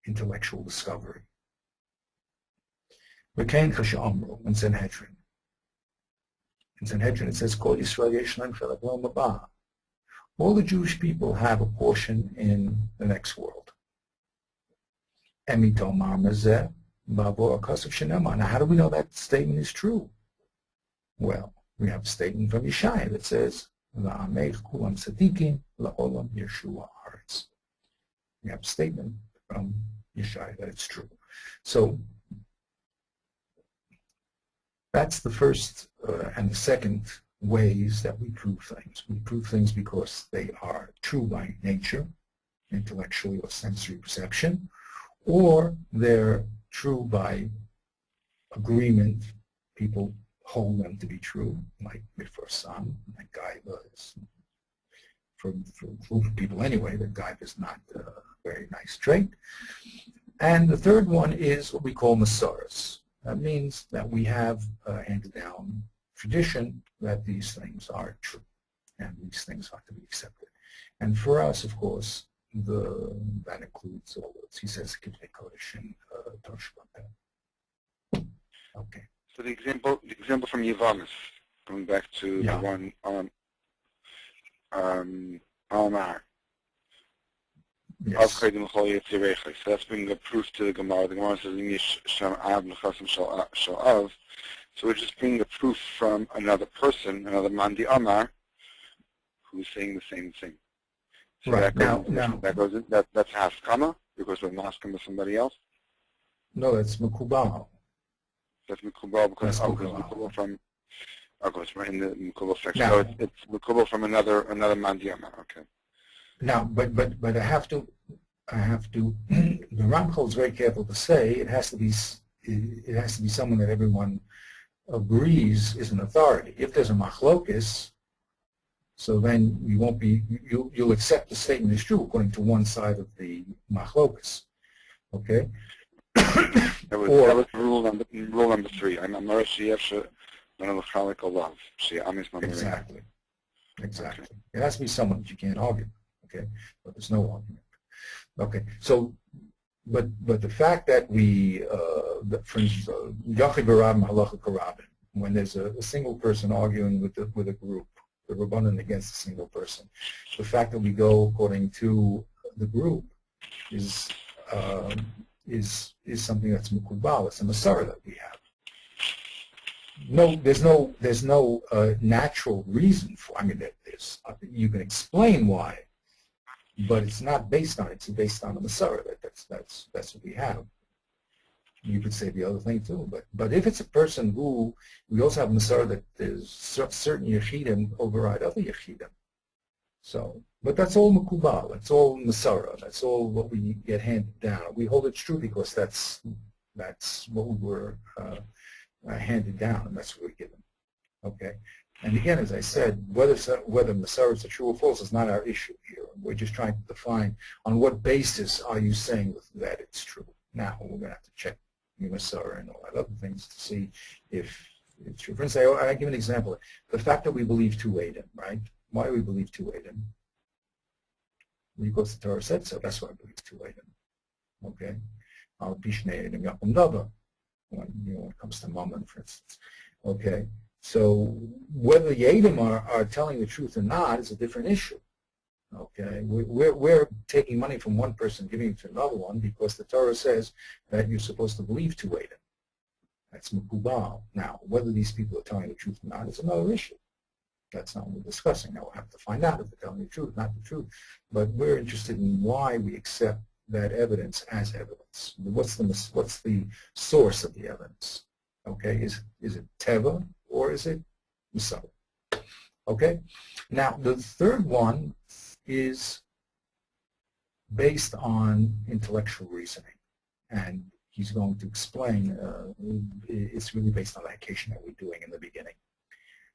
intellectual discovery. V'kein chasha amru in Sanhedrin. In Sanhedrin it says, "Kol Yisrael yesh lehem chelek b'olam haba." All the Jewish people have a portion in the next world. Emitomar mazeh ba'avor akasav shenemar. Now, how do we know that statement is true? Well, we have a statement from Yeshaya that says, "Va'amech kulam tzadikim la'olam Yeshua haaretz." We have a statement from Yeshaya that it's true. So that's the first and the second ways that we prove things. We prove things because they are true by nature, intellectually or sensory perception, or they're true by agreement. People hold them to be true, like Mifrasam, like Gaiva is, for people anyway, that Gaiva is not a very nice trait. And the third one is what we call Masoros. That means that we have handed down tradition that these things are true and these things are to be accepted. And for us, of course, that includes all those. He says Kitvei Kodesh and Torah Shabbat. Okay. So the example from Yevamos, going back to the one on Almar. Yes. So that's bringing a proof to the Gemara. The Gemara says, so we're just bringing a proof from another person, another Mandi Amar, who's saying the same thing. So right. That's Haskama, because we're masking with somebody else? No, that's Mekubal. That's Mekubal because Mekubal from, it's right in the Mekubal section. Now, so it's Mekubal from another Mandi Amar, okay. Now, but I have to, the Ramchal is very careful to say it has to be someone that everyone agrees is an authority. If there's a machlokis, so then you won't be, you'll accept the statement is true according to one side of the machlokis. Okay? That was rule number 3. Exactly. Exactly. Okay. It has to be someone that you can't argue. Okay? But there's no argument. Okay. So, but the fact that we, for instance, when there's a single person arguing with a group, the Rabbanan against a single person, the fact that we go according to the group is something that's mukubal. It's a masara that we have. No, there's no natural reason for. I mean, you can explain why, but it's not based on it. It's based on the masara. That's what we have. You could say the other thing too, but if it's a person who we also have masara that there's certain yechidim override other yechidim. So, but that's all makubal. That's all masara. That's all what we get handed down. We hold it's true because that's what we were handed down, and that's what we're given. Okay. And again, as I said, whether masaras are true or false is not our issue here. We're just trying to define on what basis are you saying that it's true. Now we're going to have to check Masara and all that other things to see if it's true. For instance, I give an example. The fact that we believe two Eidim, right? Why do we believe two Eidim? Because the Torah said so. That's why I believe two Eidim. Okay? Al Pishnei Eidim Yakum Dava. When it comes to Mammon, for instance. Okay? So whether the Eidim are telling the truth or not is a different issue. Okay, we're taking money from one person, giving it to another one, because the Torah says that you're supposed to believe two Eidim. That's Mekubal. Now, whether these people are telling the truth or not is another issue. That's not what we're discussing. Now we'll have to find out if they're telling the truth, not the truth. But we're interested in why we accept that evidence as evidence. What's the source of the evidence? Okay, is it Teva or is it Musar? Okay, now the third one is based on intellectual reasoning, and he's going to explain. It's really based on the hekeshim that we're doing in the beginning.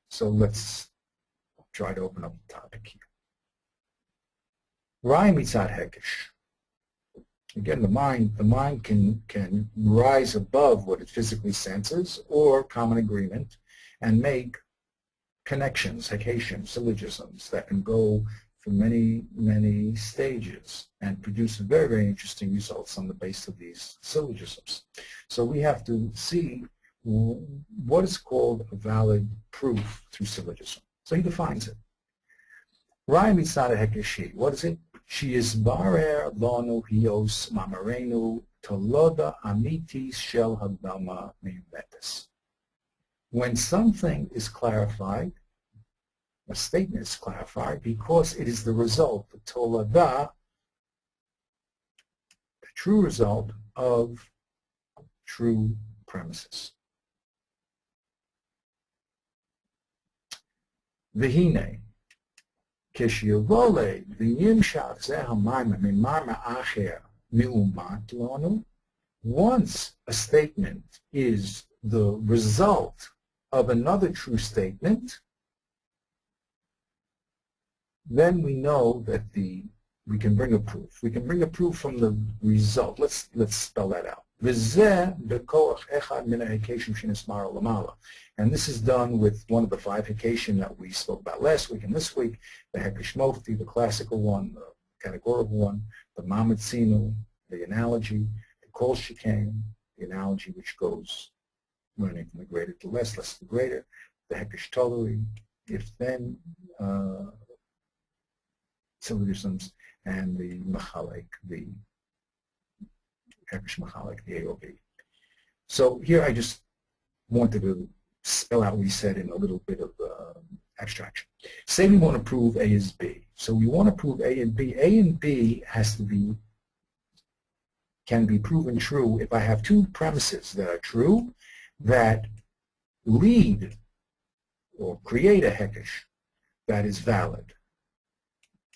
So let's try to open up the topic here. Raya mitzad hekesh. Again, the mind can rise above what it physically senses or common agreement and make connections, hekeshim, syllogisms that can go for many, many stages and produce very, very interesting results on the basis of these syllogisms. So we have to see what is called a valid proof through syllogism. So he defines it. Raya mitzad hekeshi. What is it? She is barer lanu hios mamarenu toloda amitis shel hagdama miyumetes. When something is clarified, a statement is clarified because it is the result, the tolada, the true result of true premises. V'hine, כשיבוא וימשך זה המים ממר מאחר מאומת לנו, once a statement is the result of another true statement, then we know that we can bring a proof. We can bring a proof from the result. Let's spell that out. וזה בכוח אחד מן ההיקשים שנסמר למעלה. And this is done with one of the 5 hekeshim that we spoke about last week and this week, the hekesh mofti, the classical one, the categorical one, the mamatzinu, the analogy, the kol shekain, the analogy which goes learning from the greater to less to the greater, the hekesh tolui, if then syllogisms, and the machalek, the hekesh machalek, the AOB. So here I just wanted to spell out what we said in a little bit of abstraction. Say we want to prove A is B. So we want to prove A and B. A and B can be proven true if I have 2 premises that are true that lead or create a hekesh that is valid.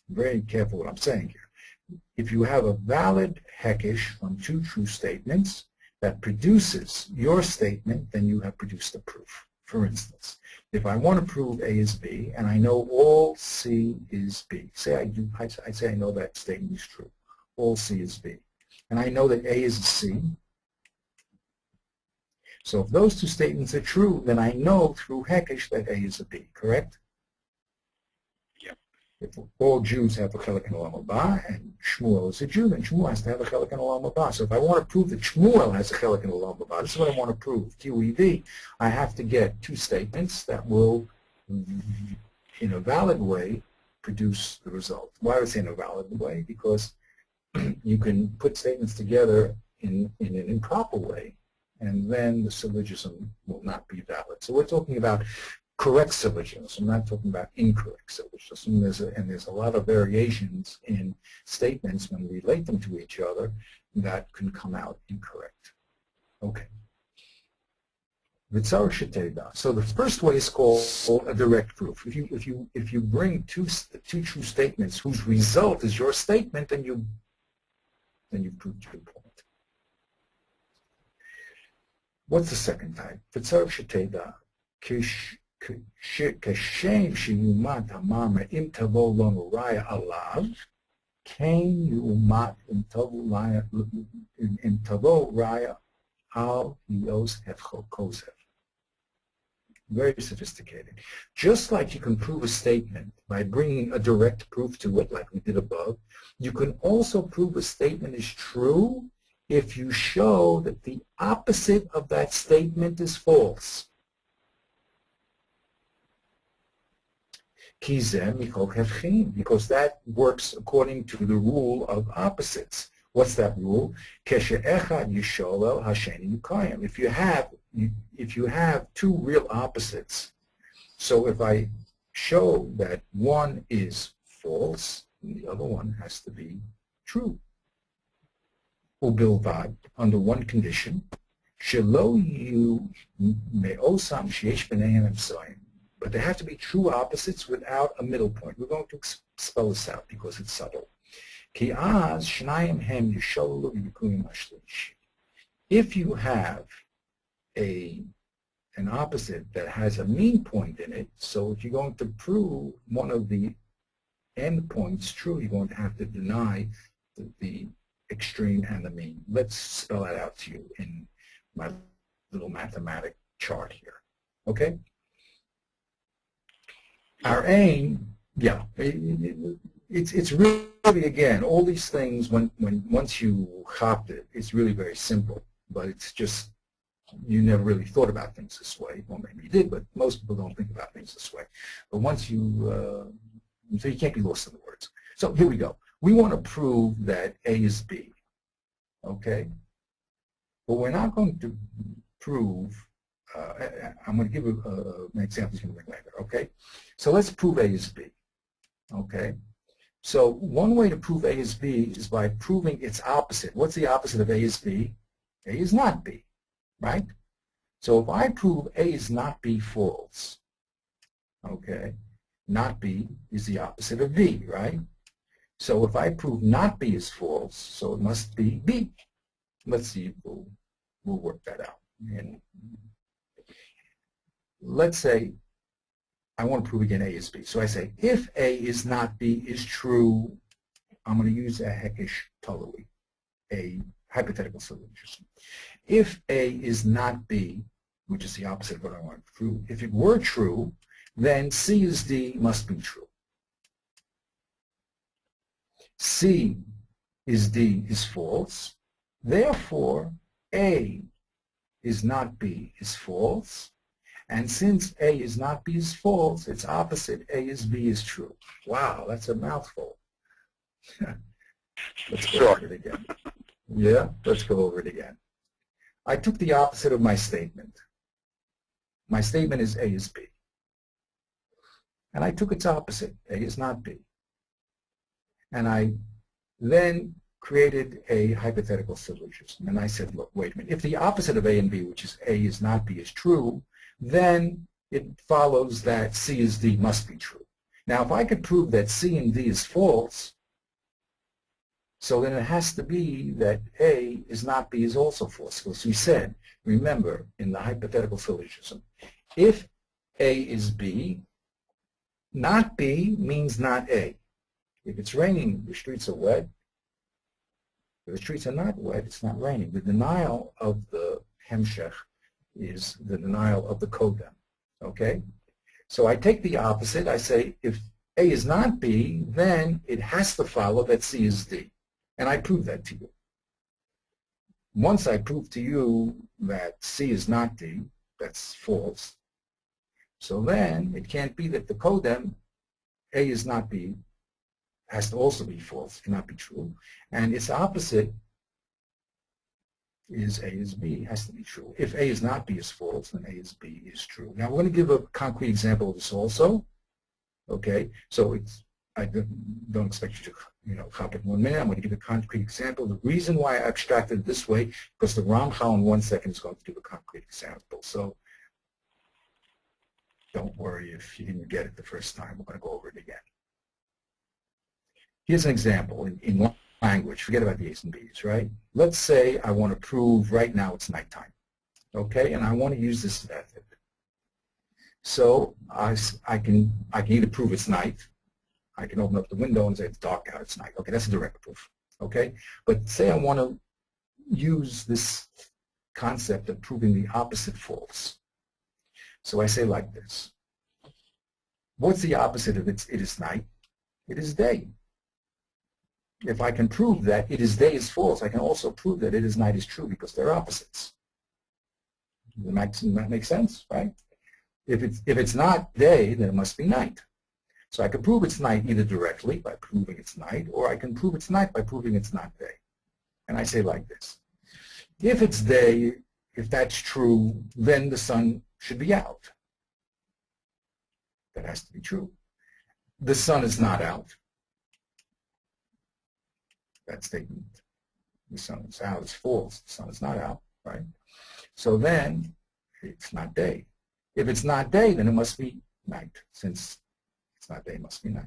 Very careful what I'm saying here. If you have a valid hekesh from 2 true statements that produces your statement, then you have produced a proof. For instance, if I want to prove A is B and I know all C is B, say I say I know that statement is true. All C is B. And I know that A is a C. So if those 2 statements are true, then I know through hekesh that A is a B, correct? If all Jews have a chelik in Olam Haba and Shmuel is a Jew, then Shmuel has to have a chelik in Olam Haba. So if I want to prove that Shmuel has a chelik in Olam Haba, this is what I want to prove. QED, I have to get 2 statements that will, in a valid way, produce the result. Why would I say in a valid way? Because you can put statements together in an improper way, and then the syllogism will not be valid. So we're talking about correct syllogisms. I'm not talking about incorrect syllogisms. And there's a lot of variations in statements when we relate them to each other that can come out incorrect. Okay. So the first way is called a direct proof. If you bring two true statements whose result is your statement, then you've proved your point. What's the second type? כשם שיומת המאמר אם תבוא לנו ראיה עליו, כן יומת אם תבוא ראיה על היוס הפכו כוזב. Very sophisticated. Just like you can prove a statement by bringing a direct proof to it, like we did above, you can also prove a statement is true if you show that the opposite of that statement is false. Because that works according to the rule of opposites. What's that rule? If you have 2 real opposites, so if I show that one is false and the other one has to be true. Ubilvad, under one condition, shelo yu me'osam sheyesh b'neihem emsoim. But they have to be true opposites without a middle point. We're going to spell this out because it's subtle. Ki az shnayim hem yisholu yikuim hashlish. If you have an opposite that has a mean point in it, so if you're going to prove one of the end points true, you're going to have to deny the extreme and the mean. Let's spell that out to you in my little mathematic chart here. Okay? Our aim, yeah, it's really, again, all these things, once you hopped it, it's really very simple, but it's just, you never really thought about things this way. Well, maybe you did, but most people don't think about things this way. But once you, so you can't be lost in the words. So here we go. We want to prove that A is B, okay? But we're not going to prove, I'm going to give an example later, okay? So let's prove A is B, okay? So one way to prove A is B is by proving its opposite. What's the opposite of A is B? A is not B, right? So if I prove A is not B false, okay, not B is the opposite of B, right? So if I prove not B is false, so it must be B. Let's see, we'll work that out. And let's say I want to prove again A is B. So I say if A is not B is true, I'm going to use a hekesh tolui, a hypothetical syllogism. If A is not B, which is the opposite of what I want to prove, if it were true, then C is D must be true. C is D is false. Therefore, A is not B is false. And since A is not B is false, its opposite, A is B is true. Wow, that's a mouthful. Let's go over it again. Yeah, let's go over it again. I took the opposite of my statement. My statement is A is B. And I took its opposite, A is not B. And I then created a hypothetical syllogism. And I said, look, wait a minute. If the opposite of A and B, which is A is not B, is true, then it follows that C is D must be true. Now, if I could prove that C and D is false, so then it has to be that A is not B is also false. Because we said, remember, in the hypothetical syllogism, if A is B, not B means not A. If it's raining, the streets are wet. If the streets are not wet, it's not raining. The denial of the hemshech is the denial of the kodem, okay? So I take the opposite. I say if A is not B, then it has to follow that C is D. And I prove that to you. Once I prove to you that C is not D, that's false. So then it can't be that the kodem, A is not B, has to also be false, cannot be true. And its opposite is A is B, has to be true. If A is not B is false, then A is B is true. Now we're going to give a concrete example of this also. Okay, so I don't expect you to hop in 1 minute. I'm going to give a concrete example. The reason why I abstracted it this way, because the Ramchal in 1 second is going to give a concrete example. So don't worry if you didn't get it the first time. We're going to go over it again. Here's an example in language. Forget about the A's and B's, right? Let's say I want to prove right now it's nighttime, okay? And I want to use this method. So I can either prove it's night. I can open up the window and say it's dark out, it's night. Okay, that's a direct proof, okay? But say I want to use this concept of proving the opposite false. So I say like this. What's the opposite of it is night? It is day. If I can prove that it is day is false, I can also prove that it is night is true because they're opposites. That makes sense, right? If it's not day, then it must be night. So I can prove it's night either directly by proving it's night, or I can prove it's night by proving it's not day. And I say like this. If it's day, if that's true, then the sun should be out. That has to be true. The sun is not out. That statement. The sun is out is false. The sun is not out, right? So then it's not day. If it's not day, then it must be night. Since it's not day, it must be night.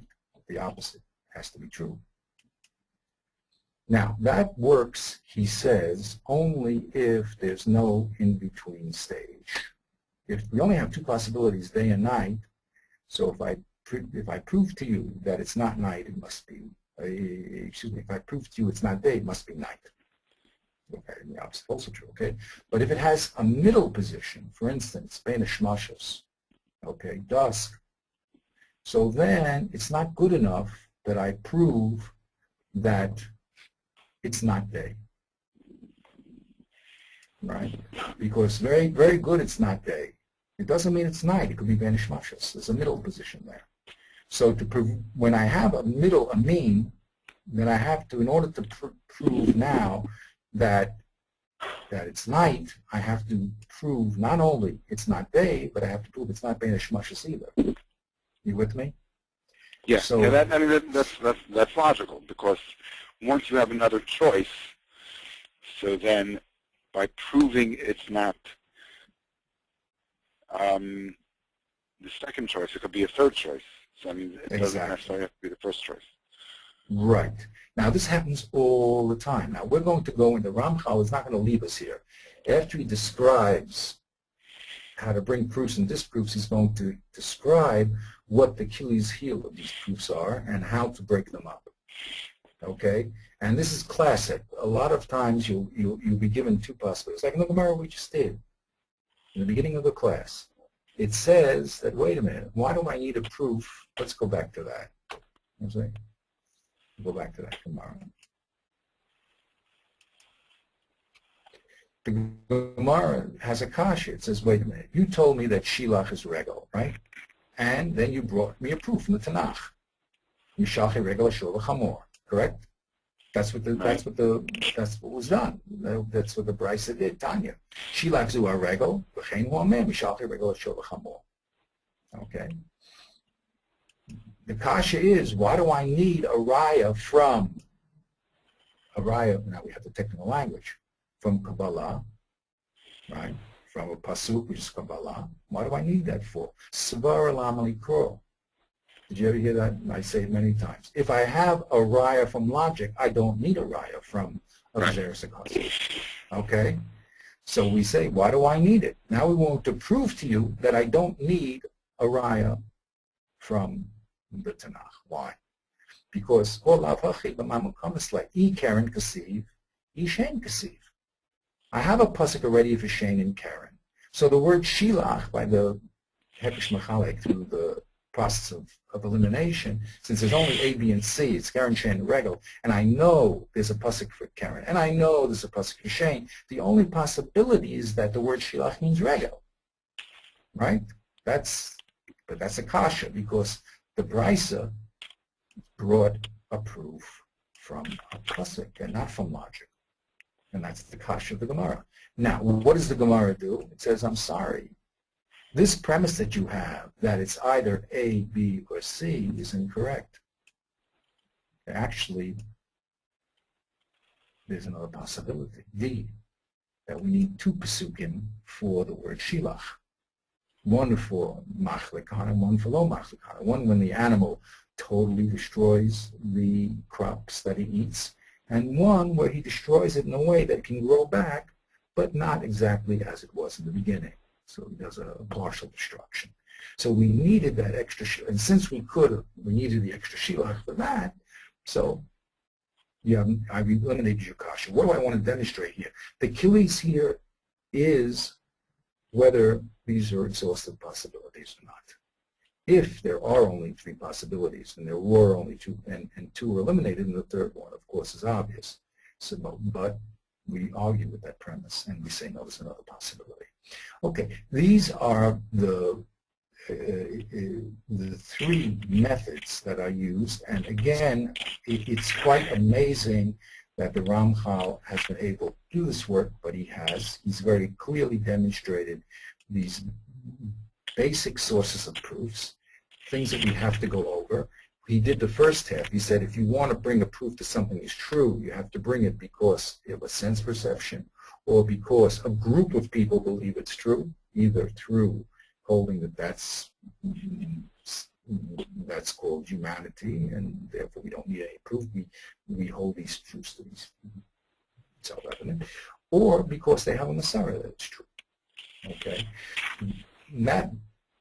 The opposite has to be true. Now, that works, he says, only if there's no in-between stage. If we only have two possibilities, day and night, so if I prove to you that it's not night, it must be, excuse me, if I prove to you it's not day, it must be night. Okay, the opposite is also true, okay? But if it has a middle position, for instance, bein hashmashos, okay, dusk, so then it's not good enough that I prove that it's not day, right? Because very, very good it's not day. It doesn't mean it's night. It could be bein hashmashos. There's a middle position there. So to prove, when I have a middle, a mean, then I have to, in order to prove now that it's night, I have to prove not only it's not day, but I have to prove it's not bein hashmashos either. You with me? Yeah. So, yeah, that's logical, because once you have another choice, so then by proving it's not the second choice, it could be a third choice. So I mean, it doesn't necessarily have to be the first choice. Right. Now, this happens all the time. Now, we're going to go into, Ramchal is not going to leave us here. After he describes how to bring proofs and disproofs, he's going to describe what the Achilles heel of these proofs are and how to break them up. Okay? And this is classic. A lot of times you'll be given two possibilities. Like in the Gemara we just did, in the beginning of the class. It says that, wait a minute, why do I need a proof? Let's go back to that. Okay? Go back to that tomorrow. The Gemara has a kasha. It says, wait a minute, you told me that Shilach is regel, right? And then you brought me a proof from the Tanakh. Mishalchi regel ashur v'chamor, correct? That's what was done. That's what the Brisa did. Tanya, Shilach zu regel v'chein hu ameh mishalchi regel ashur v'chamor. Okay. The kasha is, why do I need a raya from now we have the technical language, from Kabbalah, right? From a pasuk, which is Kabbalah. Why do I need that for? Svar lam likro. Did you ever hear that? I say it many times. If I have a raya from logic, I don't need a raya from a Zeres HaKosel. Okay? So we say, why do I need it? Now we want to prove to you that I don't need a raya from the Tanakh. Why? Because I have a pasuk already for Shane and Karen. So the word Shilach, by the Hekesh Machalek, through the process of elimination, since there's only A, B, and C, it's Karen, Shane, and Regel, and I know there's a pasuk for Karen, and I know there's a pasuk for Shane, the only possibility is that the word Shilach means Regel. Right? But that's a kasha, because the Brisa brought a proof from a pasuk and not from logic. And that's the kasha of the Gemara. Now, what does the Gemara do? It says, I'm sorry. This premise that you have, that it's either A, B, or C, is incorrect. Actually, there's another possibility. D, that we need two pasukim for the word shilach. One for machlekan and one for lo machlekan. One when the animal totally destroys the crops that he eats, and one where he destroys it in a way that it can grow back, but not exactly as it was in the beginning. So he does a partial destruction. So we needed that extra shilach, and since we needed the extra shilach for that, so yeah, I eliminated your kasha. What do I want to demonstrate here? The Achilles here is whether these are exhaustive possibilities or not. If there are only three possibilities, and there were only two, and two were eliminated, and the third one, of course, is obvious. So, but we argue with that premise, and we say, no, there's another possibility. Okay, these are the three methods that are used, and again, it's quite amazing that the Ramchal has been able to do this work, but he's very clearly demonstrated these basic sources of proofs, things that we have to go over. He did the first half. He said if you want to bring a proof that something is true, you have to bring it because of a sense perception or because a group of people believe it's true, either through holding that that's called humanity, and therefore we don't need any proof. We hold these truths to be self-evident, or because they have a Messiah that it's true. Okay, that's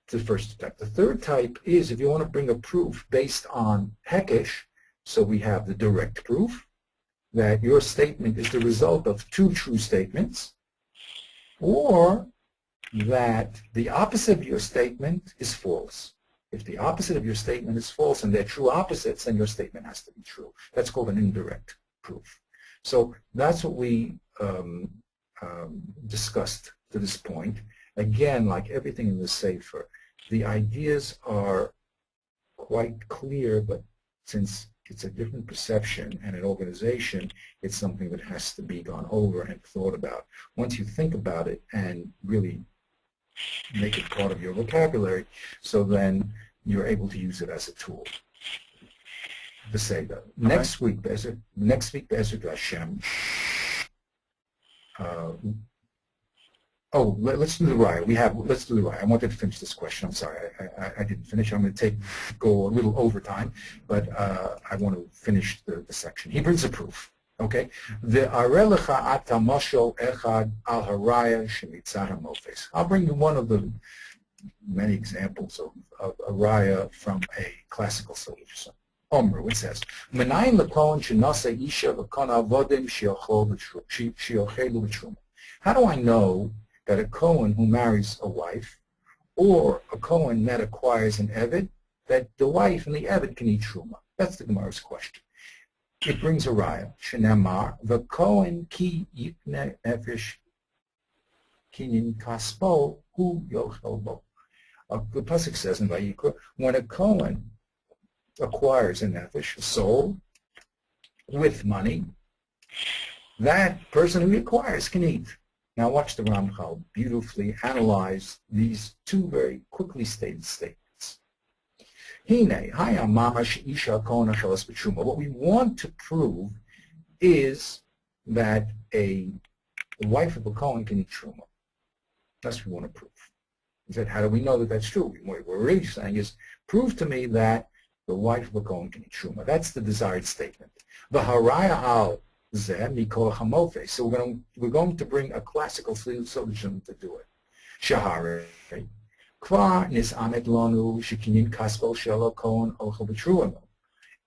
the first type. The third type is if you want to bring a proof based on Hekesh, so we have the direct proof that your statement is the result of two true statements, or that the opposite of your statement is false. If the opposite of your statement is false and they're true opposites, then your statement has to be true. That's called an indirect proof. So that's what we discussed to this point. Again, like everything in the Sefer, the ideas are quite clear, but since it's a different perception and an organization, it's something that has to be gone over and thought about. Once you think about it and really make it part of your vocabulary, so then you're able to use it as a tool. The Seder. Next week, Be'ezrat Hashem. Let's do the Raya. Let's do the Raya. I wanted to finish this question. I'm sorry, I didn't finish. I'm going to go a little over time, but I want to finish the section. He brings a proof. Okay, the arelecha atamashol echad al haraya shemitzad hamofes. I'll bring you one of the many examples of a raya from a classical solution. Omru, it says, "Menayin lekohen shenase isha v'kon avodim sheochelu b'truma." How do I know that a Kohen who marries a wife or a Kohen that acquires an Eved, that the wife and the Eved can eat truma? That's the Gemara's question. It brings a raya. Shenemar, v'kohen ki yikne nefesh kinyin kaspo hu yochel bo. The pasuk says in Vayikra, when a Kohen acquires a nefesh, a soul, with money, that person who acquires can eat. Now watch the Ramchal beautifully analyze these two very quickly stated statements. What we want to prove is that the wife of a Kohen can eat truma. That's what we want to prove. He said, how do we know that that's true? What we're really saying is, prove to me that the wife of a Kohen can eat truma. That's the desired statement. The haraya al zeh mikol hamofe. So we're going to bring a classical solution to do it. Shahare.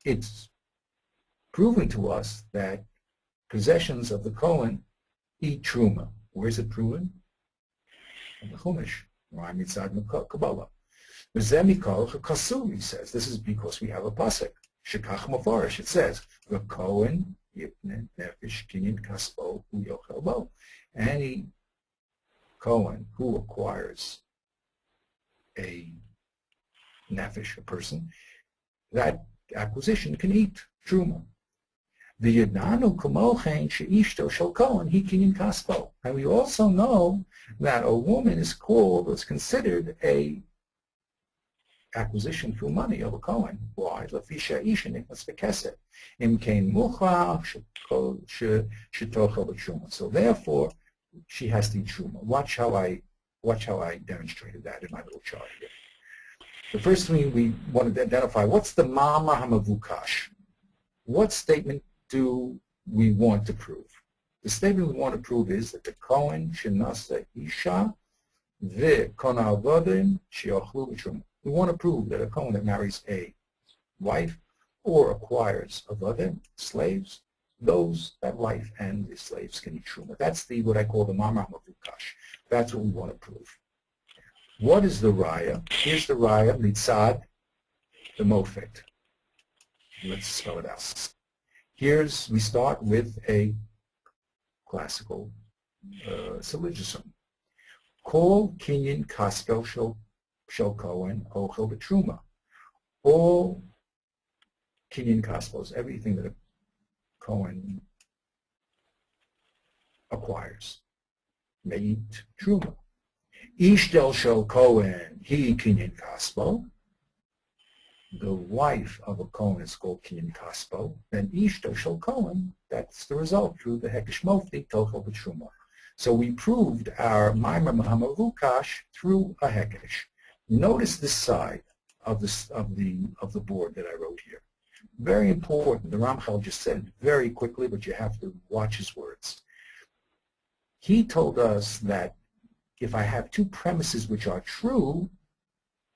It's proven to us that possessions of the Kohen eat truma. Where is it proven? In the Chumash, Mitzad Kabbalah. He says this is because we have a pasuk. Shekach Mafarish. It says the Kohen yipne nefesh kinyin kaspo hu yochel bo. Any Kohen who acquires a nefesh, a person, that acquisition can eat truma. The yadanu kamochen sheishto shel Kohen he kinyin kaspo. And we also know that a woman is called, it's considered a acquisition through money of a Kohen. Why? Lafisha isha nichnas v'keset. Im kein mucha shetochel b'truma. So therefore, she has to eat truma. Watch how I demonstrated that in my little chart here. The first thing we wanted to identify, what's the mama hamavukash? What statement do we want to prove? The statement we want to prove is that the Kohen shenasa isha v'kon avodim sheochlu b'truma. We want to prove that a Kohen that marries a wife or acquires avodim, slaves, that wife and the slaves can eat truma. That's what I call the mama hamavukash. That's what we want to prove. What is the raya? Here's the raya, mitzad, the mofet. Let's spell it out. We start with a classical syllogism. Kol kinyin kaspel shel Kohen ochel b'truma. All kinyin kaspels, everything that a Kohen acquires, may eat truma. Ish del shel Kohen he kinyin kaspo. the wife of a Kohen is called Kiyan Kaspo, then Ishto Shel Kohen, that's the result through the Hekesh Mofti, Tochel B'Truma. So we proved our Maimer Mahamavukash through a Hekesh. Notice this side of the board that I wrote here. Very important. The Ramchal just said it very quickly, but you have to watch his words. He told us that if I have two premises which are true,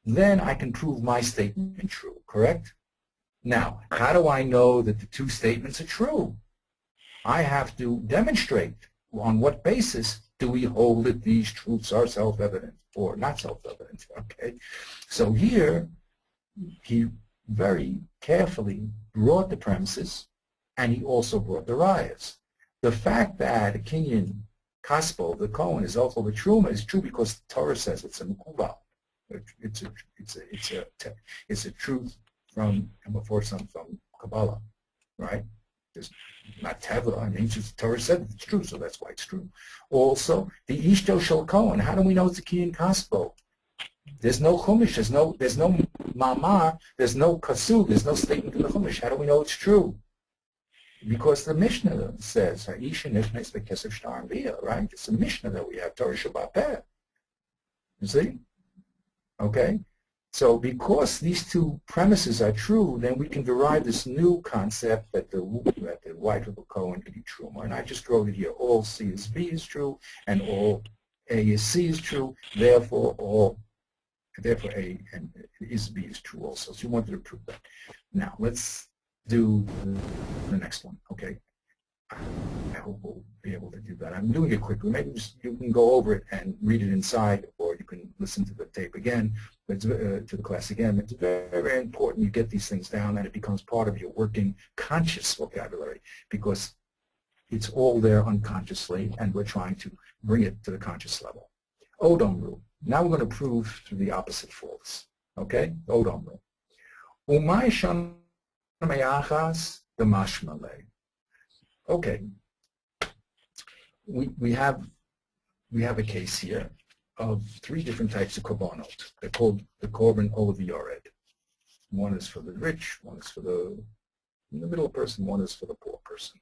then I can prove my statement true, correct? Now, how do I know that the two statements are true? I have to demonstrate on what basis do we hold that these truths are self-evident or not self-evident, okay? So here, he very carefully brought the premises, and he also brought the rayas. The fact that a Kinyan Kaspo, the Kohen, is also the Truma is true because the Torah says it's a Mukubal. It's a truth from Kabbalah, right? It's not Teva. I mean, just the Torah said it's true, so that's why it's true. Also, the Ishto Shel Kohen. How do we know it's a Kinyan Kaspo? There's no Chumash. There's no Mamar. There's no Kasub. There's no statement in the Chumash. How do we know it's true? Because the Mishnah says, right? It's a Mishnah that we have, Torah Shabbat Peh. You see? Okay? So because these two premises are true, then we can derive this new concept that the wife of a Kohen can be true. And I just wrote it here. All C is B is true, and all A is C is true. Therefore, A and is B is true also. So you wanted to prove that. Now, let's do the next one, okay? I hope we'll be able to do that. I'm doing it quickly. Maybe just, you can go over it and read it inside, or you can listen to the tape again, to the class again. It's very, very important you get these things down and it becomes part of your working conscious vocabulary, because it's all there unconsciously, and we're trying to bring it to the conscious level. Odom rule. Now we're going to prove through the opposite false. Okay? Odom rule. Umay shan meyachas the mashmale. Okay. We have a case here of three different types of korbanot. They're called the korban olav yored. One is for the rich, one is for the middle person, one is for the poor person.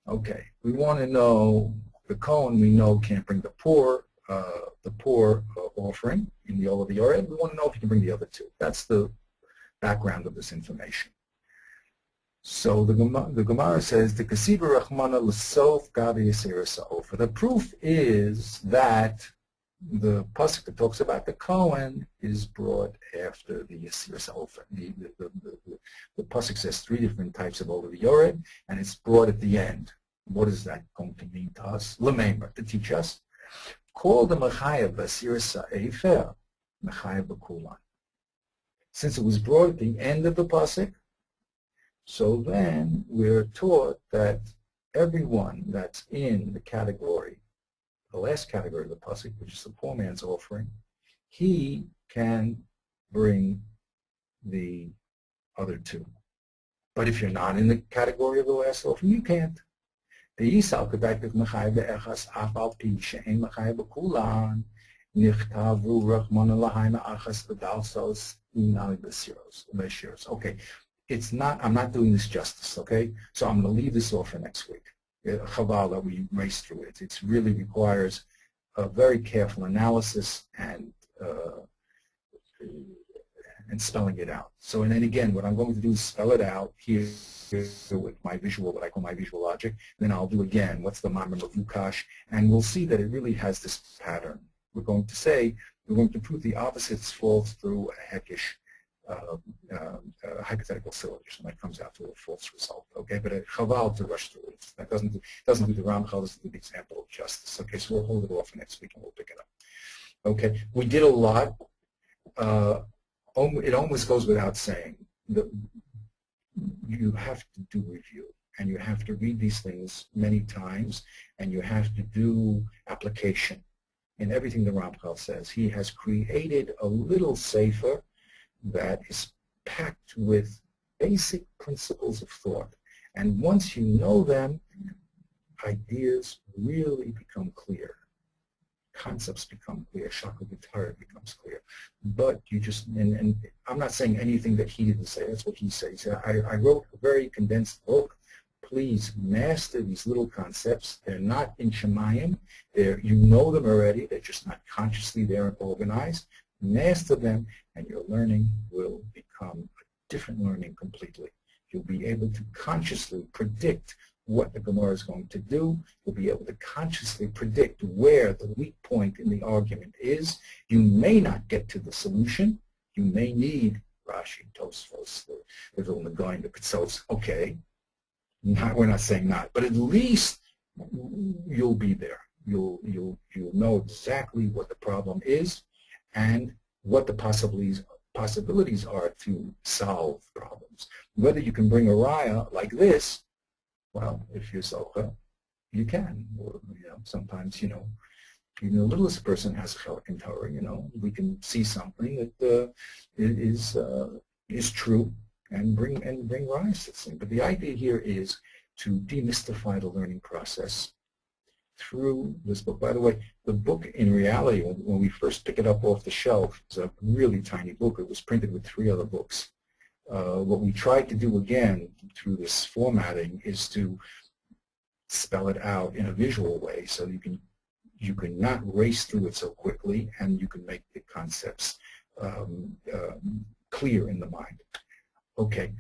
Okay. We want to know the Kohen. We know can't bring the poor offering in the olav yored. We want to know if he can bring the other two. That's the background of this information. So the Gemara says the Kasiba Rahmana L'Sof Gabi Yisera Sa'ofer. The proof is that the pasuk that talks about the Kohen is brought after the Yisera Sa'ofer. The pasuk says three different types of olav yored, and it's brought at the end. What is that going to mean to us? L'meimer, to teach us. Call the Mechayev Yisera Sa'ofer Mechayev B'Kulan. Since it was brought at the end of the pasuk, so then we're taught that everyone that's in the category, the last category of the pasuk, which is the poor man's offering, he can bring the other two. But if you're not in the category of the last offering, you can't. The Yisal kedaitiv mechayev be'echas afal pi she'en mechayev b'kulan nichtavu rachmana lahaina achas v'dalsos inali b'shiros. Okay. It's not, I'm not doing this justice, okay? So I'm going to leave this off for next week. Chaval that we race through it. It really requires a very careful analysis and spelling it out. So, and then again, what I'm going to do is spell it out here with my visual, what I call my visual logic. Then I'll do again, what's the Maimer Mavukash, and we'll see that it really has this pattern. We're going to say, we're going to prove the opposites false through a Hekesh hypothetical syllogism that comes out to a false result. Okay, but chaval to rush through it. That doesn't do the Ramchal, doesn't do the example of justice. Okay, so we'll hold it off for next week and we'll pick it up. Okay, we did a lot. It almost goes without saying that you have to do review, and you have to read these things many times, and you have to do application in everything the Ramchal says. He has created a little sefer that is packed with basic principles of thought. And once you know them, ideas really become clear. concepts become clear, Shaka Vitara becomes clear. But you just, and I'm not saying anything that he didn't say, that's what he says. I wrote a very condensed book. Please master these little concepts. They're not in Shemayim. You know them already. They're just not consciously there and organized. Master them, and your learning will become a different learning completely. You'll be able to consciously predict what the Gemara is going to do. You'll be able to consciously predict where the weak point in the argument is. You may not get to the solution. You may need Rashi, Tosfos, the Vilna Gaon, the Ketsos. Okay. We're not saying not, but at least you'll be there. You'll know exactly what the problem is and what the possibilities are to solve problems. Whether you can bring a raya like this, well, if you're socha, you can. Or, sometimes, even the littlest person has a chelik in Torah. We can see something that is true. And bring rise to this thing. But the idea here is to demystify the learning process through this book. By the way, the book in reality, when we first pick it up off the shelf, is a really tiny book. It was printed with 3 other books. What we tried to do again through this formatting is to spell it out in a visual way so you can not race through it so quickly, and you can make the concepts clear in the mind. Okay,